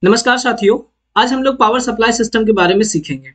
नमस्कार साथियों। आज हम लोग पावर सप्लाई सिस्टम के बारे में सीखेंगे।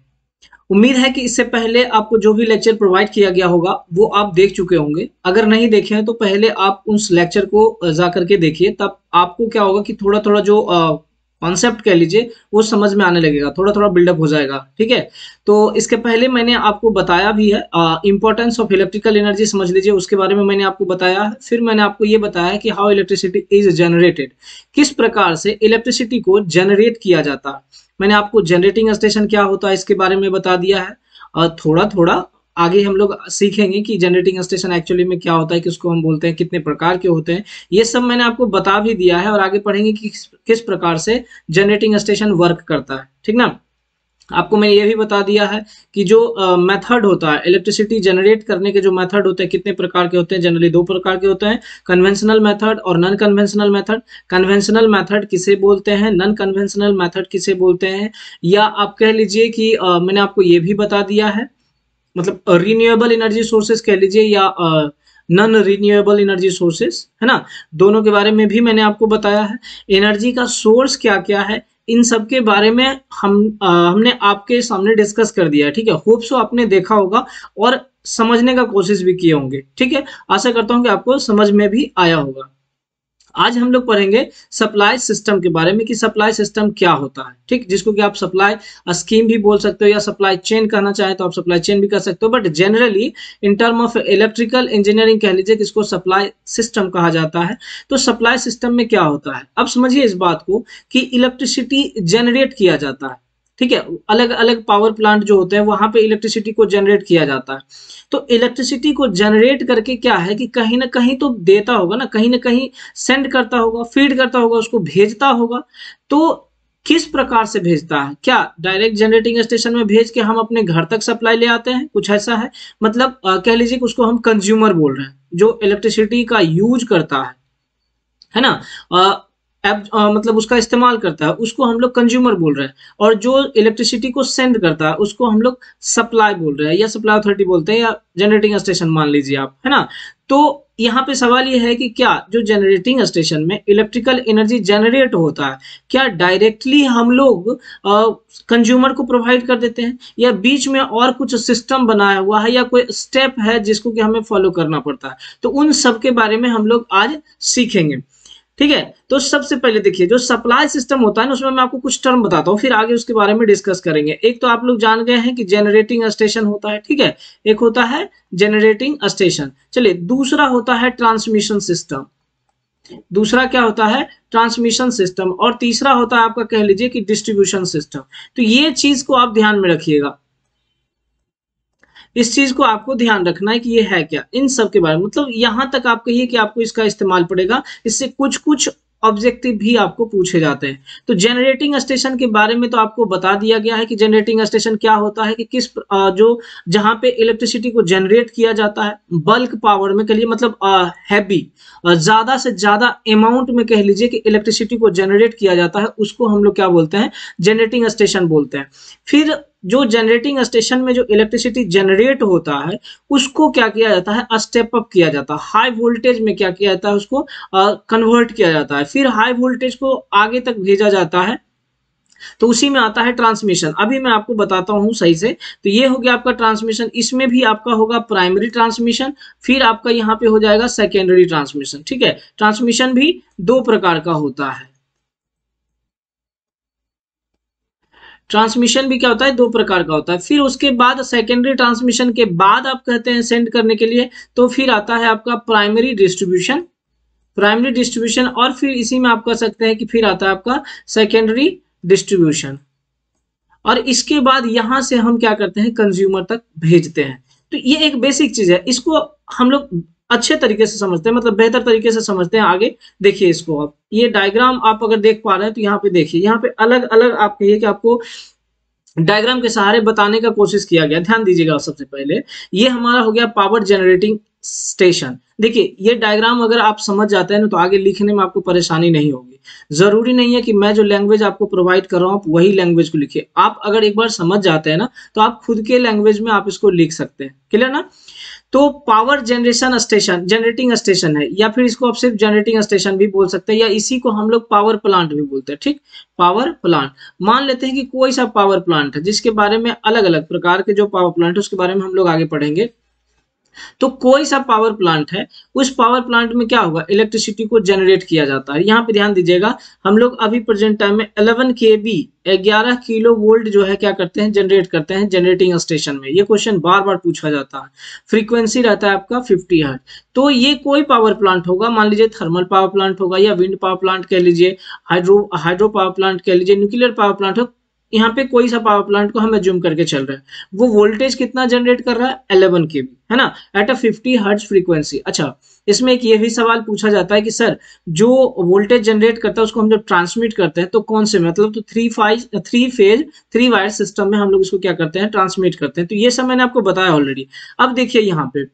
उम्मीद है कि इससे पहले आपको जो भी लेक्चर प्रोवाइड किया गया होगा वो आप देख चुके होंगे। अगर नहीं देखे हैं तो पहले आप उस लेक्चर को जा करके देखिए, तब आपको क्या होगा कि थोड़ा थोड़ा जो कॉन्सेप्ट कह लीजिए वो समझ में आने लगेगा, थोड़ा थोड़ा बिल्डअप हो जाएगा। ठीक है, तो इसके पहले मैंने आपको बताया भी है इंपॉर्टेंस ऑफ इलेक्ट्रिकल एनर्जी, समझ लीजिए उसके बारे में मैंने आपको बताया है। फिर मैंने आपको ये बताया कि हाउ इलेक्ट्रिसिटी इज जनरेटेड, किस प्रकार से इलेक्ट्रिसिटी को जनरेट किया जाता है। मैंने आपको जनरेटिंग स्टेशन क्या होता है इसके बारे में बता दिया है, और थोड़ा थोड़ा आगे हम लोग सीखेंगे कि जनरेटिंग स्टेशन एक्चुअली में क्या होता है, किसको हम बोलते हैं, कितने प्रकार के होते हैं। ये सब मैंने आपको बता भी दिया है और आगे पढ़ेंगे कि किस प्रकार से जनरेटिंग स्टेशन वर्क करता है। ठीक ना, आपको मैंने ये भी बता दिया है कि जो मेथड होता है इलेक्ट्रिसिटी जनरेट करने के, जो मेथड होते हैं कितने प्रकार के होते हैं। जनरली दो प्रकार के होते हैं, कन्वेंशनल मेथड और non conventional method. Conventional method किसे बोलते हैं, नॉन कन्वेंशनल मेथड किसे बोलते हैं, या आप कह लीजिए कि मैंने आपको ये भी बता दिया है, मतलब रिन्यूएबल एनर्जी सोर्सेस कह लीजिए या नॉन रिन्यूएबल एनर्जी सोर्सेस, है ना। दोनों के बारे में भी मैंने आपको बताया है। एनर्जी का सोर्स क्या क्या है, इन सब के बारे में हमने आपके सामने डिस्कस कर दिया है। ठीक है, होप सो आपने देखा होगा और समझने का कोशिश भी किए होंगे। ठीक है, आशा करता हूं कि आपको समझ में भी आया होगा। आज हम लोग पढ़ेंगे सप्लाई सिस्टम के बारे में कि सप्लाई सिस्टम क्या होता है। ठीक, जिसको कि आप सप्लाई स्कीम भी बोल सकते हो या सप्लाई चेन कहना चाहे तो आप सप्लाई चेन भी कर सकते हो, but generally in term of electrical engineering कह लीजिए किसको सप्लाई सिस्टम कहा जाता है। तो सप्लाई सिस्टम में क्या होता है, अब समझिए इस बात को कि इलेक्ट्रिसिटी जनरेट किया जाता है। ठीक है, अलग अलग पावर प्लांट जो होते हैं वहां पे इलेक्ट्रिसिटी को जनरेट किया जाता है। तो इलेक्ट्रिसिटी को जनरेट करके क्या है कि कहीं ना कहीं तो देता होगा ना कहीं सेंड करता होगा, फीड करता होगा, उसको भेजता होगा। तो किस प्रकार से भेजता है, क्या डायरेक्ट जनरेटिंग स्टेशन में भेज के हम अपने घर तक सप्लाई ले आते हैं, कुछ ऐसा है। मतलब कह लीजिए कि उसको हम कंज्यूमर बोल रहे हैं, जो इलेक्ट्रिसिटी का यूज करता है ना। मतलब उसका इस्तेमाल करता है, उसको हम लोग कंज्यूमर बोल रहे हैं। और जो इलेक्ट्रिसिटी को सेंड करता है उसको हम लोग सप्लाई बोल रहे हैं या सप्लाई अथॉरिटी बोलते हैं या जनरेटिंग स्टेशन मान लीजिए आप, है ना। तो यहाँ पे सवाल ये है कि क्या जो जनरेटिंग स्टेशन में इलेक्ट्रिकल एनर्जी जनरेट होता है, क्या डायरेक्टली हम लोग कंज्यूमर को प्रोवाइड कर देते हैं, या बीच में और कुछ सिस्टम बनाया हुआ है या कोई स्टेप है जिसको कि हमें फॉलो करना पड़ता है। तो उन सब के बारे में हम लोग आज सीखेंगे। ठीक है, तो सबसे पहले देखिए जो सप्लाई सिस्टम होता है ना, उसमें मैं आपको कुछ टर्म बताता हूँ, फिर आगे उसके बारे में डिस्कस करेंगे। एक तो आप लोग जान गए हैं कि जनरेटिंग स्टेशन होता है, ठीक है, एक होता है जनरेटिंग स्टेशन। चलिए, दूसरा होता है ट्रांसमिशन सिस्टम, दूसरा क्या होता है, ट्रांसमिशन सिस्टम, और तीसरा होता है आपका कह लीजिए कि डिस्ट्रीब्यूशन सिस्टम। तो ये चीज को आप ध्यान में रखिएगा, इस चीज को आपको ध्यान रखना है कि ये है क्या, इन सब के बारे में। मतलब यहां तक आप कहिए कि आपको इसका इस्तेमाल पड़ेगा, इससे कुछ कुछ ऑब्जेक्टिव भी आपको पूछे जाते हैं। तो जनरेटिंग स्टेशन के बारे में तो आपको बता दिया गया है कि जनरेटिंग स्टेशन क्या होता है, कि किस जो जहां पे इलेक्ट्रिसिटी को जनरेट किया जाता है बल्क पावर में, कह लीजिए मतलब हैवी, ज्यादा से ज्यादा अमाउंट में कह लीजिए कि इलेक्ट्रिसिटी को जनरेट किया जाता है, उसको हम लोग क्या बोलते हैं, जनरेटिंग स्टेशन बोलते हैं। फिर जो जनरेटिंग स्टेशन में जो इलेक्ट्रिसिटी जनरेट होता है उसको क्या किया जाता है, स्टेप अप किया जाता है, हाई वोल्टेज में क्या किया जाता है, उसको कन्वर्ट किया जाता है, फिर हाई वोल्टेज को आगे तक भेजा जाता है। तो उसी में आता है ट्रांसमिशन। अभी मैं आपको बताता हूं सही से। तो ये हो गया आपका ट्रांसमिशन, इसमें भी आपका होगा प्राइमरी ट्रांसमिशन, फिर आपका यहाँ पे हो जाएगा सेकेंडरी ट्रांसमिशन। ठीक है, ट्रांसमिशन भी दो प्रकार का होता है, ट्रांसमिशन भी क्या होता है, दो प्रकार का होता है। फिर उसके बाद सेकेंडरी ट्रांसमिशन के बाद आप कहते हैं सेंड करने के लिए, तो फिर आता है आपका प्राइमरी डिस्ट्रीब्यूशन, प्राइमरी डिस्ट्रीब्यूशन, और फिर इसी में आप कह सकते हैं कि फिर आता है आपका सेकेंडरी डिस्ट्रीब्यूशन। और इसके बाद यहां से हम क्या करते हैं, कंज्यूमर तक भेजते हैं। तो ये एक बेसिक चीज है, इसको हम लोग अच्छे तरीके से समझते हैं, मतलब बेहतर तरीके से समझते हैं। आगे देखिए इसको, आप ये डायग्राम आप अगर देख पा रहे हैं तो यहाँ पे देखिए, यहाँ पे अलग अलग आप कहिए कि आपको डायग्राम के सहारे बताने का कोशिश किया गया। ध्यान दीजिएगा, सबसे पहले ये हमारा हो गया पावर जनरेटिंग स्टेशन। देखिए ये डायग्राम अगर आप समझ जाते हैं ना तो आगे लिखने में आपको परेशानी नहीं होगी। जरूरी नहीं है कि मैं जो लैंग्वेज आपको प्रोवाइड कर रहा हूँ वही लैंग्वेज को लिखिए, आप अगर एक बार समझ जाते हैं ना तो आप खुद के लैंग्वेज में आप इसको लिख सकते हैं। क्लियर ना। तो power generation station, generating station है, या फिर इसको आप सिर्फ जनरेटिंग स्टेशन भी बोल सकते हैं, या इसी को हम लोग पावर प्लांट भी बोलते हैं। ठीक, पावर प्लांट। मान लेते हैं कि कोई सा पावर प्लांट है, जिसके बारे में अलग अलग प्रकार के जो पावर प्लांट है उसके बारे में हम लोग आगे पढ़ेंगे। तो कोई सा पावर प्लांट है, उस पावर प्लांट में क्या होगा, इलेक्ट्रिसिटी को जनरेट किया जाता है। यहाँ पे ध्यान दीजिएगा, हम लोग अभी प्रेजेंट टाइम में 11 kV 11 किलो वोल्ट जो है क्या करते हैं, जनरेट करते हैं जनरेटिंग स्टेशन में। ये क्वेश्चन बार बार पूछा जाता है। फ्रीक्वेंसी रहता है आपका 50 हर्ट्ज। तो ये कोई पावर प्लांट होगा, मान लीजिए थर्मल पावर प्लांट होगा, या विंड पावर प्लांट कह लीजिए, हाइड्रो पावर प्लांट कह लीजिए, न्यूक्लियर पावर प्लांट हो। यहाँ पे कोई सा पावर प्लांट को हम एज्यूम करके चल रहे हैं, वो वोल्टेज कितना जनरेट कर रहा है, 11 kV, है ना, एट अ 50 हर्ट्ज फ्रीक्वेंसी। अच्छा, इसमें एक ये भी सवाल पूछा जाता है कि सर जो वोल्टेज जनरेट करता है उसको हम जब ट्रांसमिट करते हैं तो कौन से, मतलब तो थ्री फेज 3 वायर सिस्टम में हम लोग इसको क्या करते हैं, ट्रांसमिट करते हैं। तो ये सब मैंने आपको बताया ऑलरेडी। अब देखिए यहाँ पे,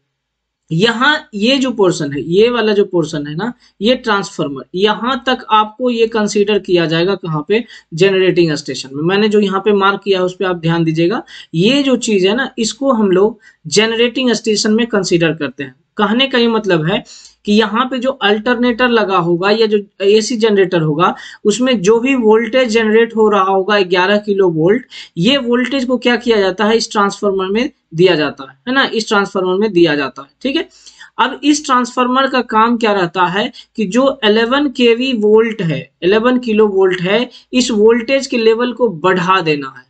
यहाँ ये जो पोर्शन है, ये वाला जो पोर्शन है ना, ये ट्रांसफार्मर, यहां तक आपको ये कंसीडर किया जाएगा कहाँ पे, जनरेटिंग स्टेशन में। मैंने जो यहाँ पे मार्क किया है उस पर आप ध्यान दीजिएगा। ये जो चीज है ना, इसको हम लोग जनरेटिंग स्टेशन में कंसीडर करते हैं। कहने का ये मतलब है कि यहाँ पे जो अल्टरनेटर लगा होगा या जो एसी जनरेटर होगा, उसमें जो भी वोल्टेज जनरेट हो रहा होगा 11 किलो वोल्ट, ये वोल्टेज को क्या किया जाता है, इस ट्रांसफार्मर में दिया जाता है ना, इस ट्रांसफार्मर में दिया जाता है। ठीक है, अब इस ट्रांसफार्मर का काम क्या रहता है कि जो 11 kV वोल्ट है, 11 किलो वोल्ट है, इस वोल्टेज के लेवल को बढ़ा देना है।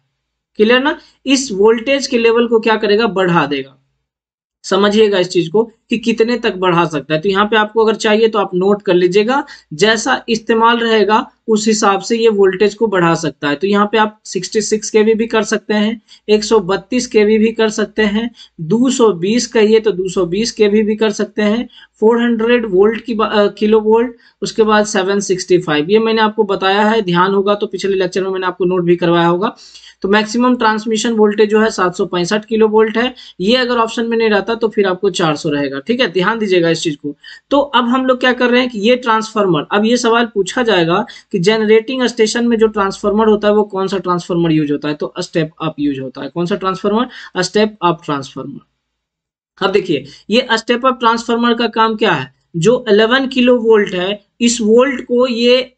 क्लियर ना, इस वोल्टेज के लेवल को क्या करेगा, बढ़ा देगा। समझिएगा इस चीज को कि कितने तक बढ़ा सकता है। तो यहाँ पे आपको अगर चाहिए तो आप नोट कर लीजिएगा, जैसा इस्तेमाल रहेगा उस हिसाब से ये वोल्टेज को बढ़ा सकता है। तो यहाँ पे आप 66 kV भी कर सकते हैं, 132 kV भी कर सकते हैं, 220 कहिए तो 220 kV भी कर सकते हैं, 400 वोल्ट की किलो वोल्ट, उसके बाद 765। ये मैंने आपको बताया है, ध्यान होगा तो पिछले लेक्चर में मैंने आपको नोट भी करवाया होगा। तो मैक्सिमम ट्रांसमिशन वोल्टेज जो है 765 किलो वोल्ट है। ये अगर ऑप्शन में नहीं रहता तो फिर आपको 400 रहेगा। ठीक है, ध्यान दीजिएगा इस चीज को। तो अब हम लोग क्या कर रहे हैं कि ये ट्रांसफार्मर, अब ये सवाल पूछा जाएगा कि जनरेटिंग स्टेशन में जो ट्रांसफार्मर होता है वो कौन सा ट्रांसफार्मर यूज होता है, तो स्टेप अप यूज होता है। कौन सा ट्रांसफार्मर, स्टेप अप ट्रांसफार्मर। अब देखिए, ये स्टेप अप ट्रांसफार्मर का काम क्या है, जो 11 किलो वोल्ट है, इस वोल्ट को ये,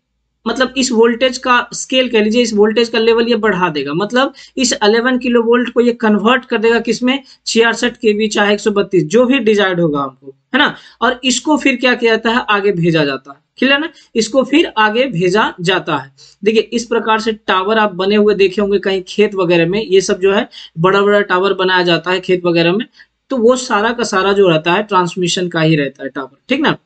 मतलब इस वोल्टेज का स्केल कह लीजिए, इस वोल्टेज का लेवल ये बढ़ा देगा। मतलब इस 11 किलो वोल्ट को ये कन्वर्ट कर देगा किसमें, 66 kV चाहे 132, जो भी डिजायर्ड होगा आपको, है ना। और इसको फिर क्या किया जाता है, आगे भेजा जाता है। क्लियर ना, इसको फिर आगे भेजा जाता है। देखिए, इस प्रकार से टावर आप बने हुए देखे होंगे कहीं खेत वगैरह में, ये सब जो है बड़ा बड़ा टावर बनाया जाता है खेत वगैरह में। तो वो सारा का सारा जो रहता है ट्रांसमिशन का ही रहता है टावर। ठीक ना।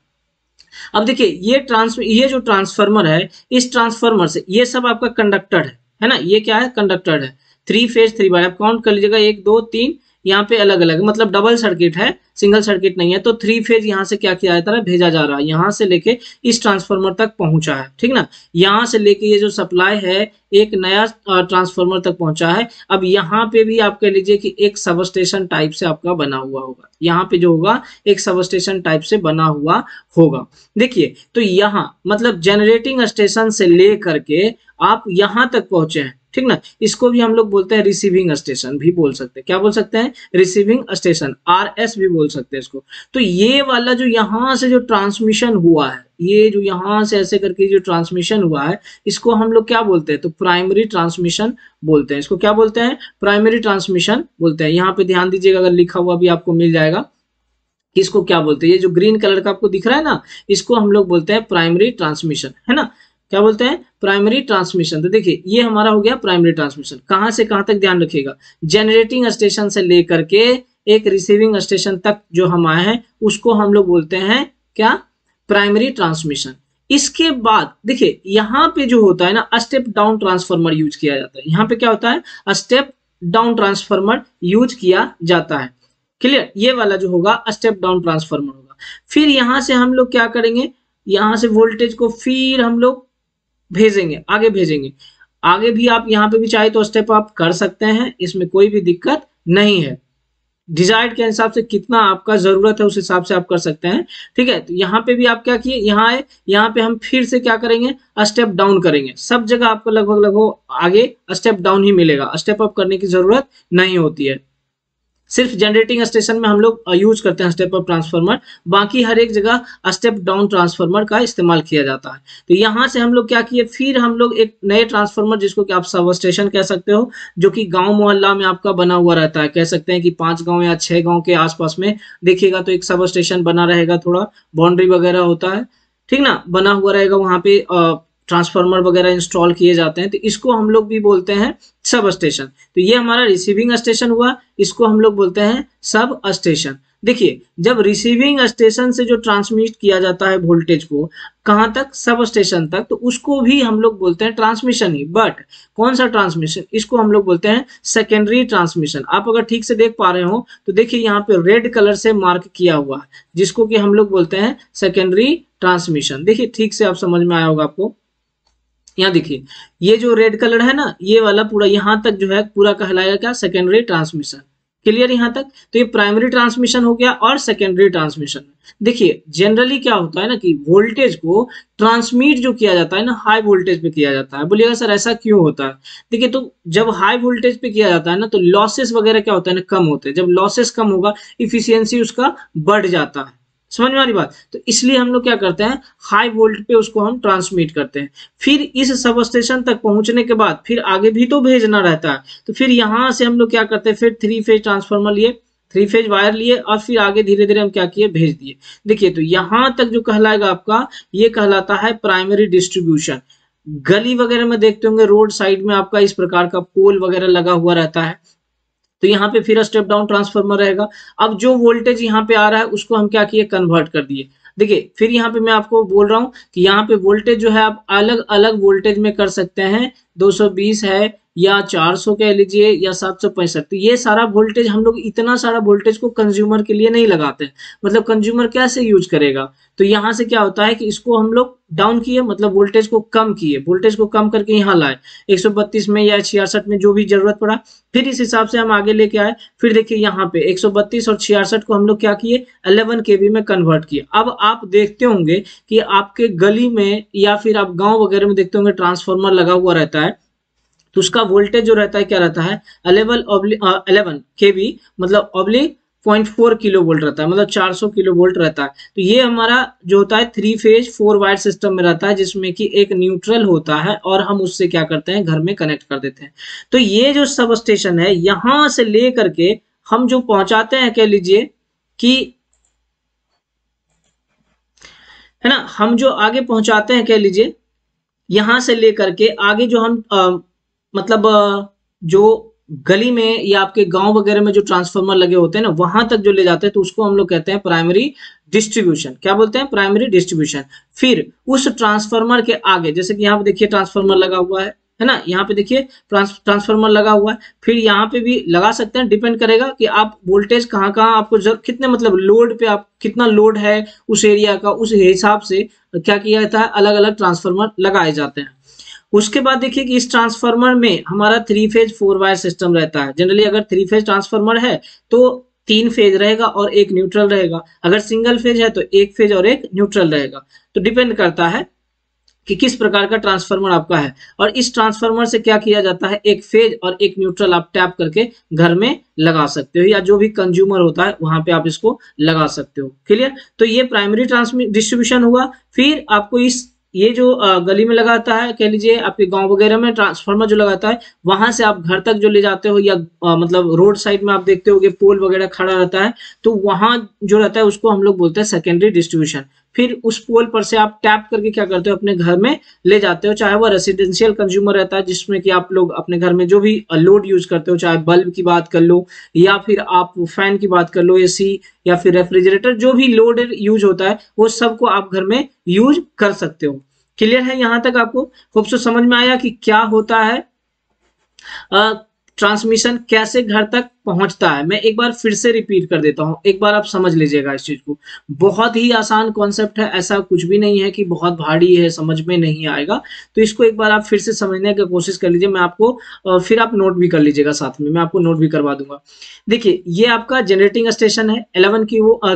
अब देखिए, ये जो ट्रांसफार्मर है, इस ट्रांसफार्मर से ये सब आपका कंडक्टर है ना, ये क्या है, कंडक्टर है। 3 फेज 3 वायर, आप काउंट कर लीजिएगा, 1 2 3, यहाँ पे अलग अलग, मतलब डबल सर्किट है, सिंगल सर्किट नहीं है। तो 3 फेज यहाँ से क्या किया जाता है, भेजा जा रहा है, यहाँ से लेके इस ट्रांसफार्मर तक पहुंचा है। ठीक ना, यहाँ से लेके ये जो सप्लाई है एक नया ट्रांसफार्मर तक पहुंचा है। अब यहाँ पे भी आप कह लीजिए कि एक सब स्टेशन टाइप से आपका बना हुआ होगा, यहाँ पे जो होगा एक सब स्टेशन टाइप से बना हुआ होगा। देखिए, तो यहाँ मतलब जनरेटिंग स्टेशन से ले करके आप यहाँ तक पहुंचे हैं। ठीक ना, इसको भी हम लोग बोलते हैं रिसीविंग स्टेशन भी बोल सकते हैं। क्या बोल सकते हैं, रिसीविंग स्टेशन, RS भी बोल सकते हैं इसको। तो ये वाला जो यहाँ से जो ट्रांसमिशन हुआ है, ये जो यहाँ से ऐसे करके जो ट्रांसमिशन हुआ है, इसको हम लोग क्या बोलते हैं, तो प्राइमरी ट्रांसमिशन बोलते हैं। इसको क्या बोलते हैं, प्राइमरी ट्रांसमिशन बोलते हैं। यहाँ पे ध्यान दीजिएगा, अगर लिखा हुआ भी आपको मिल जाएगा, इसको क्या बोलते हैं, ये जो ग्रीन कलर का आपको दिख रहा है ना, इसको हम लोग बोलते हैं प्राइमरी ट्रांसमिशन, है ना। क्या बोलते हैं, प्राइमरी ट्रांसमिशन। तो देखिए, ये हमारा हो गया प्राइमरी ट्रांसमिशन। कहां से कहां तक ध्यान रखिएगा, जनरेटिंग स्टेशन से लेकर के एक रिसीविंग स्टेशन तक जो हम आए हैं उसको हम लोग बोलते हैं क्या, प्राइमरी ट्रांसमिशन। इसके बाद देखिए, यहाँ पे जो होता है ना, स्टेप डाउन ट्रांसफार्मर यूज किया जाता है। यहाँ पे क्या होता है, स्टेप डाउन ट्रांसफार्मर यूज किया जाता है। क्लियर, ये वाला जो होगा स्टेप डाउन ट्रांसफार्मर होगा। फिर यहां से हम लोग क्या करेंगे, यहां से वोल्टेज को फिर हम लोग भेजेंगे, आगे भेजेंगे। आगे भी आप यहाँ पे भी चाहे तो स्टेप अप कर सकते हैं, इसमें कोई भी दिक्कत नहीं है। डिजायर्ड के हिसाब से कितना आपका जरूरत है उस हिसाब से आप कर सकते हैं। ठीक है, तो यहाँ पे भी आप क्या किए, यहाँ आए, यहाँ पे हम फिर से क्या करेंगे, स्टेप डाउन करेंगे। सब जगह आपको लगभग आगे स्टेप डाउन ही मिलेगा, स्टेप अप करने की जरूरत नहीं होती है। सिर्फ जनरेटिंग स्टेशन में हम लोग यूज करते हैं स्टेप अप ट्रांसफार्मर, बाकी हर एक जगह स्टेप डाउन ट्रांसफार्मर का इस्तेमाल किया जाता है। तो यहाँ से हम लोग क्या किए, फिर हम लोग एक नए ट्रांसफार्मर जिसको कि आप सब स्टेशन कह सकते हो, जो कि गांव मोहल्ला में आपका बना हुआ रहता है, कह सकते हैं कि 5 गांव या 6 गांव के आसपास में देखिएगा तो एक सब स्टेशन बना रहेगा, थोड़ा बाउंड्री वगैरह होता है, ठीक ना, बना हुआ रहेगा, वहां पे ट्रांसफार्मर वगैरह इंस्टॉल किए जाते हैं, तो इसको हम लोग भी बोलते हैं सब स्टेशन। तो ये हमारा रिसीविंग स्टेशन हुआ, इसको हम लोग बोलते हैं सब स्टेशन। देखिए, जब रिसीविंग स्टेशन से जो ट्रांसमिट किया जाता है वोल्टेज को कहां तक, सब स्टेशन तक, तो उसको भी हम लोग बोलते हैं ट्रांसमिशन ही। बट कौन सा ट्रांसमिशन, इसको हम लोग बोलते हैं सेकेंडरी ट्रांसमिशन। आप अगर ठीक से देख पा रहे हो तो देखिए यहाँ पे रेड कलर से मार्क किया हुआ है, जिसको कि हम लोग बोलते हैं सेकेंडरी ट्रांसमिशन। देखिए ठीक से आप समझ में आया होगा आपको। यहाँ देखिए ये जो रेड कलर है ना, ये वाला पूरा यहाँ तक जो है पूरा कहलाएगा क्या, सेकेंडरी ट्रांसमिशन। क्लियर यहाँ तक। तो ये प्राइमरी ट्रांसमिशन हो गया और सेकेंडरी ट्रांसमिशन। देखिए जनरली क्या होता है ना कि वोल्टेज को ट्रांसमिट जो किया जाता है ना, हाई वोल्टेज पे किया जाता है। बोलिएगा सर ऐसा क्यों होता है। देखिए तो जब हाई वोल्टेज पे किया जाता है ना, तो लॉसेस वगैरह क्या होता है ना, कम होते हैं। जब लॉसेस कम होगा, इफिशियंसी उसका बढ़ जाता है। समझ में आ रही बात। तो इसलिए हम लोग क्या करते हैं, हाई वोल्ट पे उसको हम ट्रांसमिट करते हैं। फिर इस सब स्टेशन तक पहुंचने के बाद फिर आगे भी तो भेजना रहता है, तो फिर यहाँ से हम लोग क्या करते हैं, फिर 3 फेज ट्रांसफार्मर लिए, 3 फेज वायर लिए और फिर आगे धीरे धीरे हम क्या किए, भेज दिए। देखिए तो यहाँ तक जो कहलाएगा आपका, ये कहलाता है प्राइमरी डिस्ट्रीब्यूशन। गली वगैरह में देखते होंगे रोड साइड में आपका इस प्रकार का पोल वगैरह लगा हुआ रहता है, तो यहाँ पे फिर स्टेप डाउन ट्रांसफार्मर रहेगा। अब जो वोल्टेज यहाँ पे आ रहा है उसको हम क्या किए, कन्वर्ट कर दिए। देखिए फिर यहाँ पे मैं आपको बोल रहा हूँ कि यहाँ पे वोल्टेज जो है आप अलग अलग वोल्टेज में कर सकते हैं, 220 है या 400 कह लीजिए या 765। तो ये सारा वोल्टेज हम लोग इतना सारा वोल्टेज को कंज्यूमर के लिए नहीं लगाते, मतलब कंज्यूमर कैसे यूज करेगा। तो यहाँ से क्या होता है कि इसको हम लोग डाउन किए, मतलब वोल्टेज को कम किए, वोल्टेज को कम करके यहाँ लाए 132 में या 66 में जो भी जरूरत पड़ा। फिर इस हिसाब से हम आगे लेके आए। फिर देखिए यहाँ पे 132 और 66 को हम लोग क्या किए, 11 केवी में कन्वर्ट किए। अब आप देखते होंगे कि आपके गली में या फिर आप गांव वगैरह में देखते होंगे ट्रांसफार्मर लगा हुआ रहता है, तो उसका वोल्टेज जो रहता है क्या रहता है, 11 केवी मतलब ऑब्लिक 0.4 किलो वोल्ट रहता है, मतलब 400 किलो वोल्ट रहता है। तो ये हमारा जो होता है 3 फेज 4 वायर सिस्टम में रहता है, जिसमें कि एक न्यूट्रल होता है और हम उससे क्या करते हैं, घर में कनेक्ट कर देते हैं। तो ये जो सब स्टेशन है, यहां से ले करके हम जो पहुंचाते हैं, कह लीजिए कि है ना, हम जो आगे पहुंचाते हैं, कह लीजिए यहां से लेकर के आगे जो हम मतलब जो गली में या आपके गांव वगैरह में जो ट्रांसफार्मर लगे होते हैं ना, वहां तक जो ले जाते हैं, तो उसको हम लोग कहते हैं प्राइमरी डिस्ट्रीब्यूशन। क्या बोलते हैं, प्राइमरी डिस्ट्रीब्यूशन। फिर उस ट्रांसफार्मर के आगे, जैसे कि यहाँ पे देखिए ट्रांसफार्मर लगा हुआ है ना, यहाँ पे देखिए ट्रांसफार्मर लगा हुआ है। फिर यहाँ पे भी लगा सकते हैं, डिपेंड करेगा कि आप वोल्टेज कहाँ कहाँ आपको कितने, मतलब लोड पे आप कितना लोड है उस एरिया का, उस हिसाब से क्या किया जाता है, अलग अलग ट्रांसफार्मर लगाए जाते हैं। उसके बाद देखिए कि इस ट्रांसफार्मर में हमारा 3 फेज 4 वायर सिस्टम रहता है। जनरली अगर 3 फेज ट्रांसफार्मर है तो 3 फेज रहेगा और एक न्यूट्रल रहेगा, अगर सिंगल फेज है तो 1 फेज और एक न्यूट्रल रहेगा। तो डिपेंड करता है कि किस प्रकार का ट्रांसफार्मर आपका है। और इस ट्रांसफार्मर से क्या किया जाता है, एक फेज और एक न्यूट्रल आप टैप करके घर में लगा सकते हो, या जो भी कंज्यूमर होता है वहां पे आप इसको लगा सकते हो। क्लियर। तो ये प्राइमरी डिस्ट्रीब्यूशन हुआ। फिर आपको इस ये जो गली में लगाता है, कह लीजिए आपके गांव वगैरह में ट्रांसफार्मर जो लगाता है, वहां से आप घर तक जो ले जाते हो, या मतलब रोड साइड में आप देखते होगे पोल वगैरह खड़ा रहता है, तो वहां जो रहता है उसको हम लोग बोलते हैं सेकेंडरी डिस्ट्रीब्यूशन। फिर उस पोल पर से आप टैप करके क्या करते हो, अपने घर में ले जाते हो। चाहे वो रेसिडेंशियल कंज्यूमर रहता है, जिसमें कि आप लोग अपने घर में जो भी लोड यूज करते हो, चाहे बल्ब की बात कर लो या फिर आप फैन की बात कर लो, एसी या फिर रेफ्रिजरेटर, जो भी लोड यूज होता है वो सबको आप घर में यूज कर सकते हो। क्लियर है यहाँ तक आपको। होप सो समझ में आया कि क्या होता है ट्रांसमिशन, कैसे घर तक पहुंचता है। मैं एक बार फिर से रिपीट कर देता हूं, एक बार आप समझ लीजिएगा इस चीज को। बहुत ही आसान कॉन्सेप्ट है, ऐसा कुछ भी नहीं है कि बहुत भारी है, समझ में नहीं आएगा। तो इसको एक बार आप फिर से समझने की कोशिश कर लीजिए। मैं आपको फिर आप नोट भी कर लीजिएगा, साथ में मैं आपको नोट भी करवा दूंगा। देखिए ये आपका जनरेटिंग स्टेशन है, 11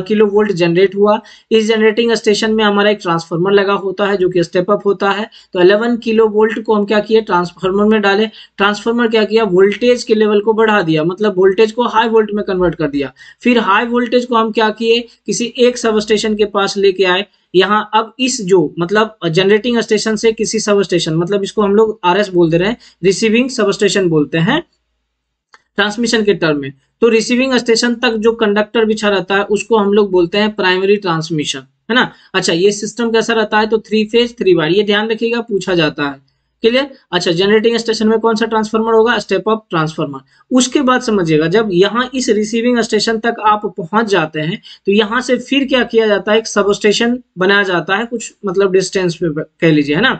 किलो वोल्ट जनरेट हुआ। इस जनरेटिंग स्टेशन में हमारा एक ट्रांसफार्मर लगा होता है जो कि स्टेप अप होता है। तो 11 किलो वोल्ट को हम क्या किए, ट्रांसफार्मर में डाले। ट्रांसफार्मर क्या किया, वोल्टेज के लेवल को बढ़ा दिया, मतलब वोल्टेज को हाई वोल्ट में कन्वर्ट कर दिया। फिर हाई वोल्टेज को हम क्या किए, किसी एक सब स्टेशन के पास लेके आए। यहाँ अब इस जो मतलब जनरेटिंग स्टेशन से किसी सब स्टेशन, मतलब इसको हम लोग RS बोल दे रहे हैं, रिसीविंग सब स्टेशन बोलते हैं ट्रांसमिशन के टर्म में। तो रिसीविंग स्टेशन तक जो कंडक्टर बिछा रहता है उसको हम लोग बोलते हैं प्राइमरी ट्रांसमिशन, है ना। अच्छा, ये सिस्टम कैसा रहता है, तो 3 फेज 3 वायर, ये ध्यान रखिएगा, पूछा जाता है। क्लियर। अच्छा, जनरेटिंग स्टेशन में कौन सा ट्रांसफार्मर होगा, स्टेप अप ट्रांसफार्मर। उसके बाद समझिएगा, जब यहाँ इस रिसीविंग स्टेशन तक आप पहुंच जाते हैं तो यहाँ से फिर क्या किया जाता है, एक सब स्टेशन बनाया जाता है, कुछ मतलब डिस्टेंस पे कह लीजिए, है ना।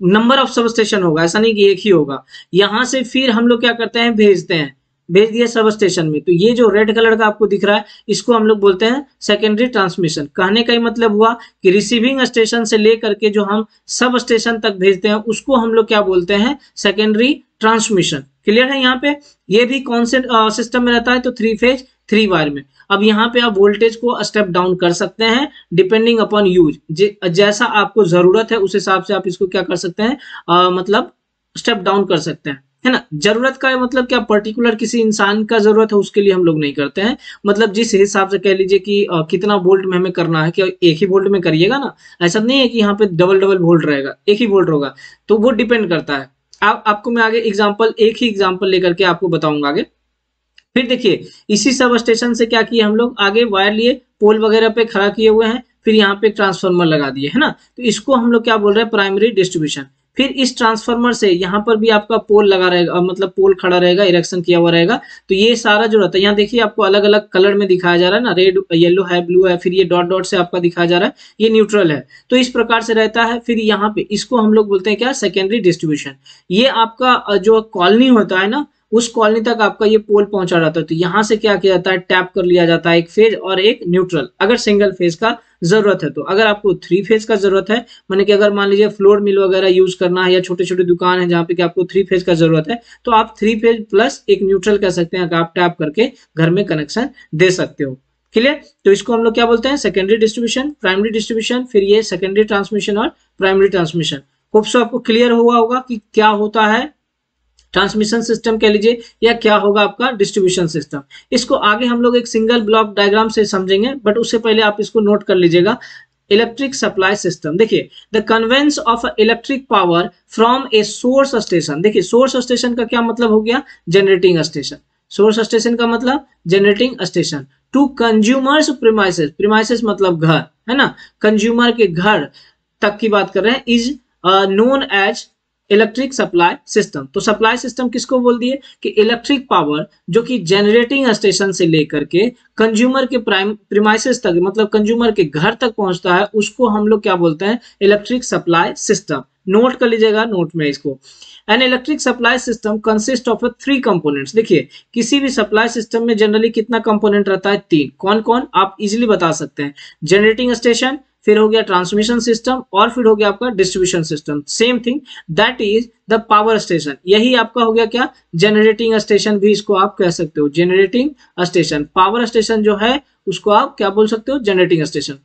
नंबर ऑफ सब स्टेशन होगा, ऐसा नहीं कि एक ही होगा। यहां से फिर हम लोग क्या करते हैं, भेजते हैं, भेज दिए सब स्टेशन में। तो ये जो रेड कलर का आपको दिख रहा है, इसको हम लोग बोलते हैं सेकेंडरी ट्रांसमिशन। कहने का ही मतलब हुआ कि रिसीविंग स्टेशन से लेकर के जो हम सब स्टेशन तक भेजते हैं उसको हम लोग क्या बोलते हैं, सेकेंडरी ट्रांसमिशन। क्लियर है। यहाँ पे ये भी कौन से सिस्टम में रहता है, तो 3 फेज 3 वायर में। अब यहाँ पे आप वोल्टेज को स्टेप डाउन कर सकते हैं डिपेंडिंग अपॉन यूज, जैसा आपको जरूरत है उस हिसाब से आप इसको क्या कर सकते हैं, मतलब स्टेप डाउन कर सकते हैं, है ना। जरूरत का मतलब क्या, पर्टिकुलर किसी इंसान का जरूरत है उसके लिए हम लोग नहीं करते हैं, मतलब जिस हिसाब से कह लीजिए कि कितना वोल्ट में हमें करना है, कि एक ही वोल्ट में करिएगा ना, ऐसा नहीं है कि यहाँ पे डबल डबल वोल्ट रहेगा, एक ही वोल्ट होगा, तो वो डिपेंड करता है। आपको मैं आगे एग्जांपल, एक ही एग्जांपल लेकर के आपको बताऊंगा आगे। फिर देखिए, इसी सब स्टेशन से क्या किए हम लोग, आगे वायर लिए, पोल वगैरह पे खड़ा किए हुए हैं, फिर यहाँ पे ट्रांसफार्मर लगा दिए, है ना। तो इसको हम लोग क्या बोल रहे हैं, प्राइमरी डिस्ट्रीब्यूशन। फिर इस ट्रांसफार्मर से यहाँ पर भी आपका पोल लगा रहेगा, मतलब पोल खड़ा रहेगा, इरेक्शन किया हुआ रहेगा। तो ये सारा जो रहता है, यहाँ देखिए आपको अलग अलग कलर में दिखाया जा रहा है ना, रेड, येलो है, ब्लू है, फिर ये डॉट डॉट से आपका दिखाया जा रहा है, ये न्यूट्रल है। तो इस प्रकार से रहता है। फिर यहाँ पे इसको हम लोग बोलते हैं क्या, सेकेंडरी डिस्ट्रीब्यूशन। ये आपका जो कॉलोनी होता है ना, उस कॉलोनी तक आपका ये पोल पहुंचा जाता है। तो यहाँ से क्या किया जाता है, टैप कर लिया जाता है एक फेज और एक न्यूट्रल, अगर सिंगल फेज का जरूरत है तो। अगर आपको 3 फेज का जरूरत है, माने कि अगर मान लीजिए फ्लोर मिल वगैरह यूज करना है, या छोटे छोटे दुकान है जहाँ पे कि आपको 3 फेज का जरूरत है, तो आप 3 फेज प्लस एक न्यूट्रल कह सकते हैं, आप टैप करके घर में कनेक्शन दे सकते हो। क्लियर। तो इसको हम लोग क्या बोलते हैं, सेकेंडरी डिस्ट्रीब्यूशन, प्राइमरी डिस्ट्रीब्यूशन, फिर ये सेकेंडरी ट्रांसमिशन और प्राइमरी ट्रांसमिशन। होप सो आपको क्लियर हुआ होगा कि क्या होता है ट्रांसमिशन सिस्टम कह लीजिए, या क्या होगा आपका डिस्ट्रीब्यूशन सिस्टम। इसको आगे हम लोग एक सिंगल ब्लॉक डायग्राम से समझेंगे, बट उससे पहले आप इसको नोट कर लीजिएगा। इलेक्ट्रिक सप्लाई सिस्टम, देखिए, the conveyance of electric power from a source station. देखिए, सोर्स स्टेशन का क्या मतलब हो गया, जनरेटिंग स्टेशन। सोर्स स्टेशन का मतलब generating station, to consumers premises, premises मतलब घर, है ना, कंज्यूमर के घर तक की बात कर रहे हैं, is known as electric supply system. तो सप्लाई सिस्टम किसको बोल दिए, कि इलेक्ट्रिक पावर जो कि जनरेटिंग स्टेशन से लेकर के कंज्यूमर के प्रीमाइसेस तक, मतलब कंज्यूमर के घर तक पहुंचता है, उसको हम लोग क्या बोलते हैं, इलेक्ट्रिक सप्लाई सिस्टम। नोट कर लीजिएगा नोट में इसको। An electric supply system consist of 3 components. देखिए, किसी भी सप्लाई सिस्टम में जनरली कितना कंपोनेंट रहता है, 3। कौन कौन, आप इजिली बता सकते हैं, जनरेटिंग स्टेशन, फिर हो गया ट्रांसमिशन सिस्टम, और फिर हो गया आपका distribution system. Same thing, that is the power station. यही आपका हो गया क्या, जनरेटिंग स्टेशन भी इसको आप कह सकते हो, जनरेटिंग स्टेशन। पावर स्टेशन जो है उसको आप क्या बोल सकते हो, जनरेटिंग स्टेशन।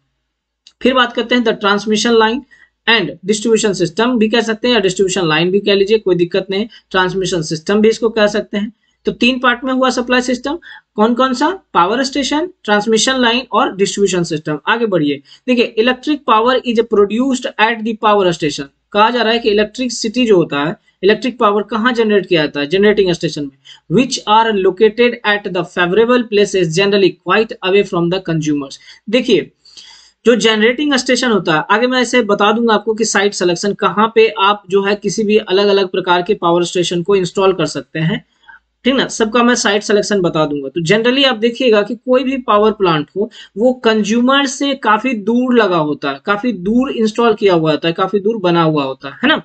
फिर बात करते हैं the transmission line and distribution system भी कह सकते हैं, या डिस्ट्रीब्यूशन लाइन भी कह लीजिए, कोई दिक्कत नहीं। ट्रांसमिशन सिस्टम भी इसको कह सकते हैं। तो 3 पार्ट में हुआ सप्लाई सिस्टम, कौन कौन सा, पावर स्टेशन, ट्रांसमिशन लाइन और डिस्ट्रीब्यूशन सिस्टम। आगे बढ़िए, देखिए, electric power is produced at the power station. कहा जा रहा है कि इलेक्ट्रिसिटी जो होता है, इलेक्ट्रिक पावर कहाँ जनरेट किया जाता है, जनरेटिंग स्टेशन में, which are located at the favourable places generally quite away from the consumers. देखिए, जो जनरेटिंग स्टेशन होता है, आगे मैं ऐसे बता दूंगा आपको कि साइट सिलेक्शन कहाँ पे आप जो है किसी भी अलग अलग प्रकार के पावर स्टेशन को इंस्टॉल कर सकते हैं, ठीक ना, सबका मैं साइट सिलेक्शन बता दूंगा। तो जनरली आप देखिएगा कि कोई भी पावर प्लांट हो, वो कंज्यूमर से काफी दूर लगा होता है, काफी दूर इंस्टॉल किया हुआ होता है, काफी दूर बना हुआ होता है ना।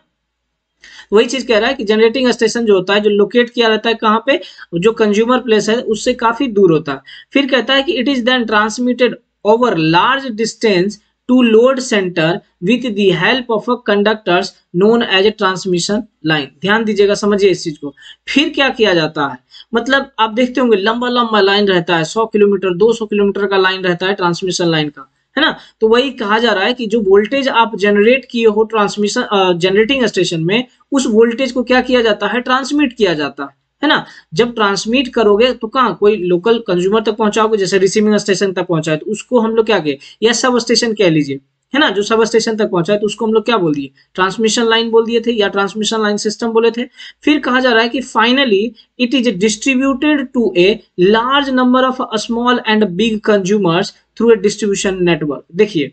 वही चीज कह रहा है कि जनरेटिंग स्टेशन जो होता है, जो लोकेट किया रहता है कहाँ पे, जो कंज्यूमर प्लेस है उससे काफी दूर होता है। फिर कहता है कि it is then transmitted over large distance to load centre with the help of conductors known as a transmission line. ध्यान दीजिएगा, समझिए इस चीज को। फिर क्या किया जाता है, मतलब आप देखते होंगे लंबा लंबा लाइन रहता है, 100 किलोमीटर 200 किलोमीटर का लाइन रहता है ट्रांसमिशन लाइन का, है ना। तो वही कहा जा रहा है कि जो वोल्टेज आप जनरेट किए हो ट्रांसमिशन जनरेटिंग स्टेशन में, उस वोल्टेज को क्या किया जाता है, ट्रांसमिट किया जाता है। है ना। जब ट्रांसमिट करोगे तो कहाँ कोई लोकल कंज्यूमर तक पहुंचाओगे, जैसे रिसीविंग स्टेशन तक पहुंचाए तो उसको हम लोग क्या कहे, या सब स्टेशन कह लीजिए, है ना, जो सब स्टेशन तक पहुंचाए तो उसको हम लोग क्या बोल दिए, ट्रांसमिशन लाइन बोल दिए थे या ट्रांसमिशन लाइन सिस्टम बोले थे। फिर कहा जा रहा है कि finally it is distributed to a large number of small and big consumers through a distribution network. देखिए